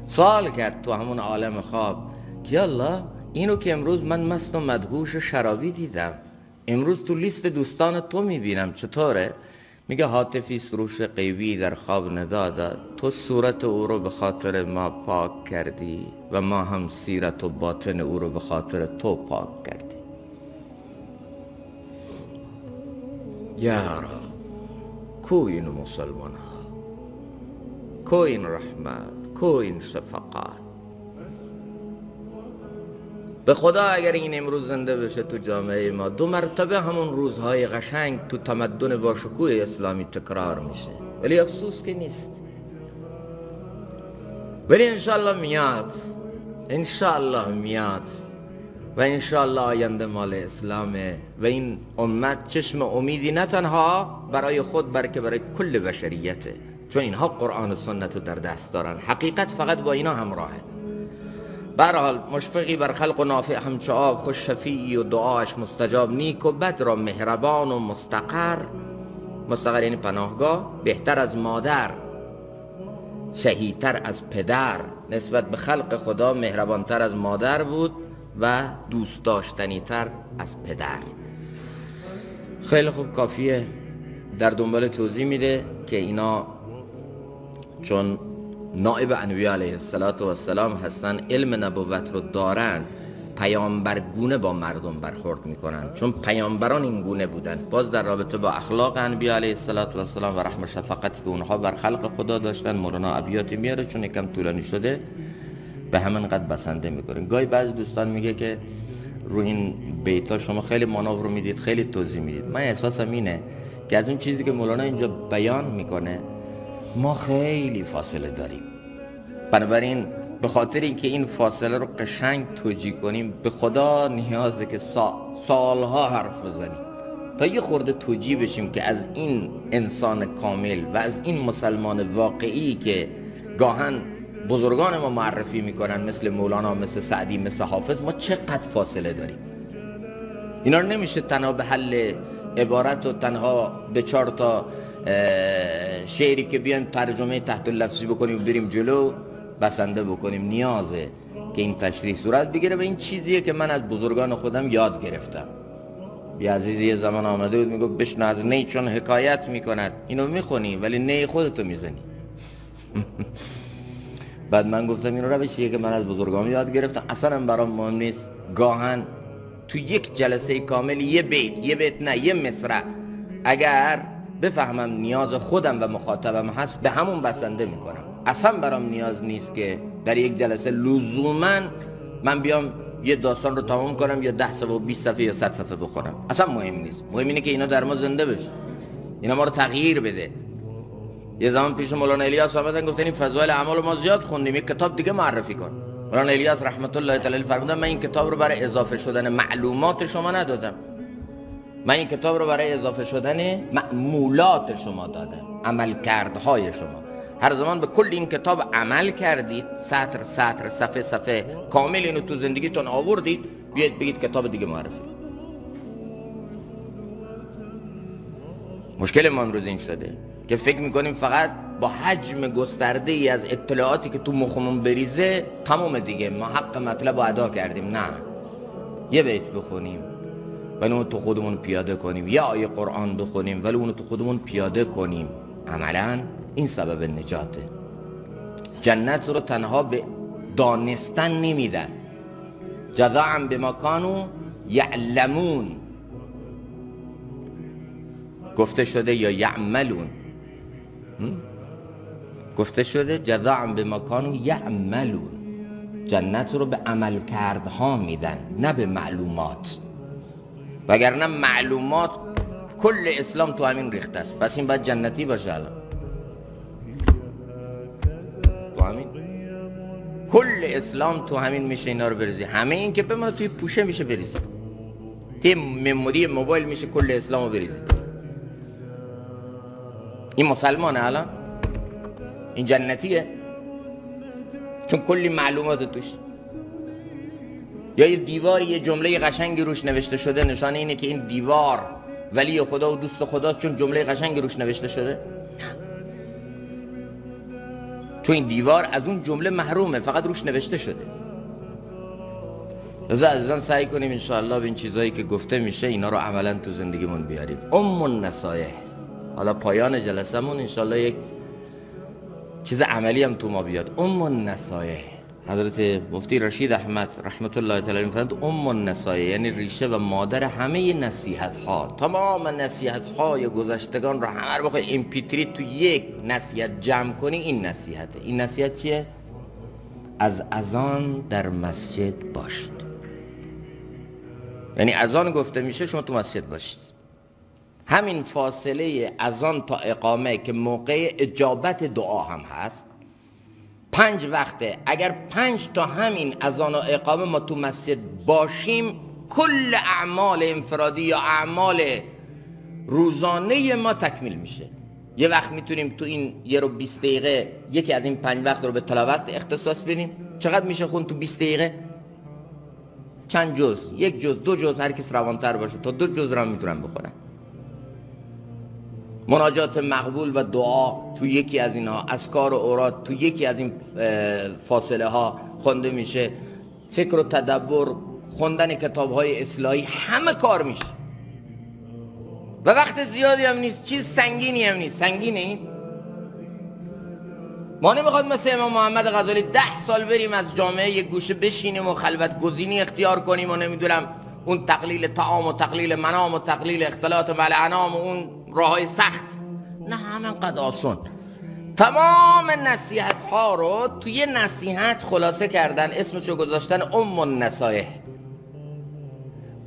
سوال کرد تو همون عالم خواب که الله اینو که امروز من مست و مدهوش و شرابی دیدم، امروز تو لیست دوستان تو میبینم، چطوره؟ میگه هاتفی سروش غیبی در خواب ندا داد، تو صورت او رو به خاطر ما پاک کردی و ما هم سیرت و باطن او رو به خاطر تو پاک کردی. یا رب، کو این مسلمان ها، کو این رحمت، کو این شفقت. به خدا اگر این امروز زنده بشه تو جامعه ما، 2 مرتبه همون روزهای قشنگ تو تمدن با شکوه اسلامی تکرار میشه. ولی افسوس که نیست. ولی انشاءالله میاد، انشاءالله میاد و انشاءالله آینده مال اسلامه و این امت چشم امیدی نه تنها برای خود بلکه برای کل بشریته، چون اینها قرآن و سنت رو در دست دارن. حقیقت فقط با اینا همراهه. برحال مشفقی بر خلق و نافع همچو آب، خوش شفیعی و دعاش مستجاب، نیک و بد را مهربان و مستقر. مستقر یعنی پناهگاه. بهتر از مادر، شهیدتر از پدر. نسبت به خلق خدا مهربانتر از مادر بود و دوست داشتنی تر از پدر. خیلی خوب، کافیه. در دنبال توضیح میده که اینا چون نائب انبیاء علیه السلام هستن، علم نبوت رو دارن، پیامبرگونه با مردم برخورد میکنن، چون پیامبران این گونه بودن. باز در رابطه با اخلاق انبیاء علیه السلام و رحم و شفقتی که اونها بر خلق خدا داشتن مولانا ابیاتی میاره، چون یکم طولانی شده به همین قد بسنده میکنیم. گاهی بعضی دوستان میگه که رو این بیتا شما خیلی مانور رو میدید، خیلی توضیح میدید. من احساسم اینه که از اون چیزی که مولانا اینجا بیان میکنه ما خیلی فاصله داریم. بنابراین به خاطر اینکه این فاصله رو قشنگ توجیه کنیم، به خدا نیازه که سالها حرف بزنیم تا یه خورده توجیه بشیم که از این انسان کامل و از این مسلمان واقعی که گاهن بزرگان ما معرفی میکنن، مثل مولانا، مثل سعدی، مثل حافظ، ما چقدر فاصله داریم. اینا رو نمیشه تنها به حل عبارت و تنها به 4 تا شعری که بیایم ترجمه تحت اللفظی بکنیم و بریم جلو بسنده بکنیم. نیازه که این تشریح صورت بگیره و این چیزیه که من از بزرگان خودم یاد گرفتم. بی عزیزی یه زمان آمده بود میگفت بشنو از نی چون حکایت میکند. اینو میخونی ولی نی خودتو میزنی. بعد من گفتم این روشیه که من از بزرگان یاد گرفتم. اصلا برام مهم نیست گاهن تو یک جلسه کامل یه بیت نه یه مصرع اگر بفهمم نیاز خودم و مخاطبم هست به همون بسنده میکنم. اصلا برام نیاز نیست که در یک جلسه لزوما من بیام یه داستان رو تمام کنم یا 10 صفحه و 20 صفحه یا 100 صفحه بخونم. اصلا مهم نیست. مهم اینه که اینا در ما زنده بشه، اینا ما رو تغییر بده. یه زمان پیش مولانا الیاس آمدن گفتن این فضایل اعمال ما زیاد خوندیم، یک کتاب دیگه معرفی کن. مولانا الیاس رحمت الله تعالی فرمودن من این کتاب رو برای اضافه شدن معلومات شما ندادم، من این کتاب رو برای اضافه شدن معمولات شما دادم، عملکردهای شما. هر زمان به کل این کتاب عمل کردید، سطر سطر صفحه صفحه کامل اینو تو زندگیتون آوردید، بیاید بگید کتاب دیگه معرفی. مشکل ما امروز این شده که فکر میکنیم فقط با حجم گسترده ای از اطلاعاتی که تو مخمون بریزه تمام دیگه ما حق مطلب رو ادا کردیم. نه، یه بیت بخونیم ولی اونو تو خودمون پیاده کنیم، یه آیه قرآن بخونیم ولی اونو تو خودمون پیاده کنیم، عملا این سبب نجاته. جنت رو تنها به دانستن نمیدن، جزاء بما کانوا یعلمون گفته شده یا یعملون، گفته شده جزاء بما کانوا یعملون. جنت رو به عمل کردها میدن نه به معلومات، وگرنه معلومات کل اسلام تو همین ریخته است. پس این باید جنتی باشه. الان تو همین کل اسلام تو همین میشه اینا رو بریزی، همه این که بمونه توی پوشه میشه بریزی، توی مموری موبایل میشه کل اسلام رو بریزی. این مسلمانه الان؟ این جنتیه؟ چون کلی معلومات توش. یا یه دیواری یه جمله قشنگی روش نوشته شده نشانه اینه که این دیوار ولی خدا و دوست خداست چون جمله قشنگی روش نوشته شده؟ نه، چون این دیوار از اون جمله محرومه، فقط روش نوشته شده. لذا عزیزان سعی کنیم انشاءالله به این چیزایی که گفته میشه اینا رو عملا تو زندگیمون بیاریم. النصایح. حالا پایان جلسمون انشاءالله یک چیز عملی هم تو ما بیاد. النصایح. حضرت مفتی رشید احمد رحمت الله تعالی می‌فرمایند النصایح یعنی ریشه و مادر همه نصیحت ها. تمام نصیحت های گذشتگان رو همه رو بخوای MP3 تو یک نصیحت جمع کنی، این نصیحته. این نصیحت چیه؟ از اذان در مسجد باشید. یعنی اذان گفته میشه شما تو مسجد باشید. همین فاصله اذان تا اقامه که موقع اجابت دعا هم هست 5 وقته. اگر 5 تا همین اذان و اقامه ما تو مسجد باشیم کل اعمال انفرادی یا اعمال روزانه ما تکمیل میشه. یه وقت میتونیم تو این 1 رو 20 دقیقه یکی از این 5 وقت رو به تلاوت اختصاص بدیم. چقدر میشه خون تو 20 دقیقه؟ چند جز؟ 1 جز، 2 جز، هر کس روانتر باشه تا 2 جز را میتونن بخورن. مناجات مقبول و دعا تو یکی از اینها، اذکار و اوراد تو یکی از این فاصله ها خونده میشه. فکر و تدبر، خوندن کتاب های اصلاحی، همه کار میشه و وقت زیادی هم نیست، چیز سنگینی هم نیست. سنگینه این؟ ما نمیخواد مثل امام محمد غزالی 10 سال بریم از جامعه یک گوشه بشینیم و خلوت گزینی اختیار کنیم و نمیدونم اون تقلیل طعام و تقلیل منام و تقلیل اختلاط مع الانام و اون راههای سخت. نه، همینقدر آسون. تمام نصیحت ها رو توی نصیحت خلاصه کردن، اسمشو گذاشتن النصایح.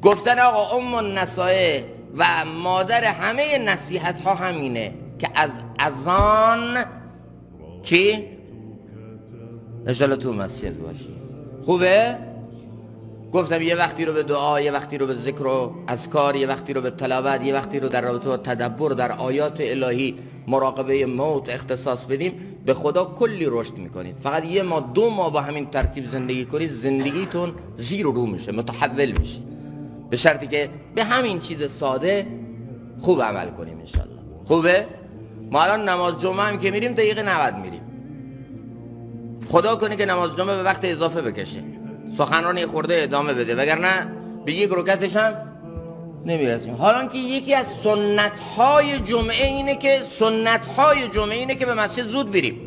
گفتن آقا النصایح و مادر همه نصیحت ها همینه که از اذان چی؟ انشالله تو مسجد باشی. خوبه؟ گفتم یه وقتی رو به دعا، یه وقتی رو به ذکر و اذکار، یه وقتی رو به تلاوت، یه وقتی رو در رابطه با تدبر در آیات الهی، مراقبه موت اختصاص بدیم. به خدا کلی رشد میکنید. فقط 1 ماه 2 ماه با همین ترتیب زندگی کنید، زندگیتون زیر و رو میشه، متحول میشه، به شرطی که به همین چیز ساده خوب عمل کنیم انشالله. خوبه؟ ما الان نماز جمعه هم که میریم دقیقه 90 میریم. خدا کنه که نماز جمعه به وقت اضافه بکشه، سخنرانی خورده ادامه بده، وگرنه به 1 رکعتش هم نمیرسیم. حالا که یکی از سنت‌های جمعه اینه که به مسجد زود بریم.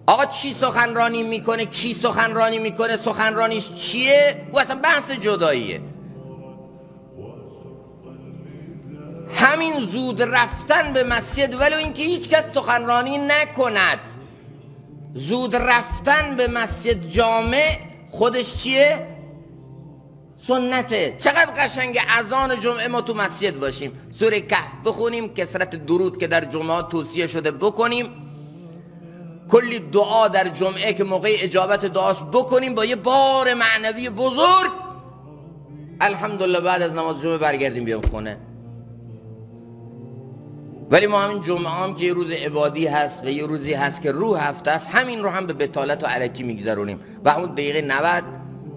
آقا چی سخنرانی میکنه، کی سخنرانی میکنه، سخنرانیش چیه، او اصلا بحث جداییه. همین زود رفتن به مسجد، ولو اینکه هیچ کس سخنرانی نکند، زود رفتن به مسجد جامع خودش چیه؟ سنته. چقدر قشنگه اذان جمعه ما تو مسجد باشیم، سوره کهف بخونیم، کثرت درود که در جمعه توصیه شده بکنیم، کلی دعا در جمعه که موقع اجابت دعاست بکنیم با یه بار معنوی بزرگ. الحمدلله بعد از نماز جمعه برگردیم بیام خونه. ولی ما همین جمعه هم که یه روز عبادی هست و یه روزی هست که روح هفته است، همین رو هم به بطالت و علکی میگذرونیم و اون دقیقه 90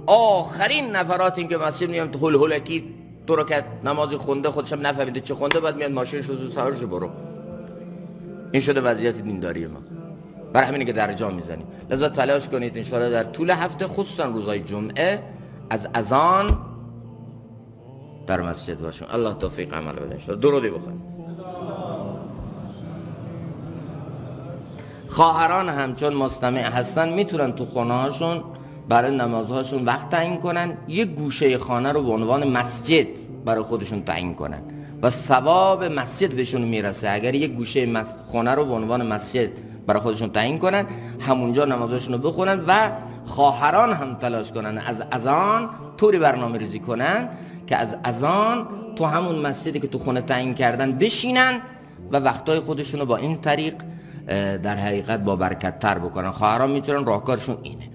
آخرین نفرات این که مسجد میام هل هلکی 2 رکعت نماز خونده، خودش هم نفهمیده چه خونده، بعد میاد ماشینش رو سوارش برو. این شده وضعیت دینداری ما. برای همینه که درجا میزنیم. لذا تلاش کنید ان شاءالله در طول هفته خصوصا روزهای جمعه از اذان در مسجد باشیم. الله توفیق عمل بده ان شاءالله. درودی بخونید. خواهران هم چون مستمع هستن میتونن تو خونه هاشون برای نمازهاشون وقت تعیین کنن، یه گوشه خانه رو به عنوان مسجد برای خودشون تعیین کنن و ثواب مسجد بهشون میرسه. اگر یه گوشه خانه رو به عنوان مسجد برای خودشون تعیین کنن، همونجا نمازشون رو بخونن و خواهران هم تلاش کنن از اذان طوری برنامه ریزی کنن که از اذان تو همون مسجدی که تو خونه تعیین کردن بشینن و وقتای خودشون رو با این طریق در حقیقت با برکت تر بکنن. خواهران میتونن راهکارشون اینه.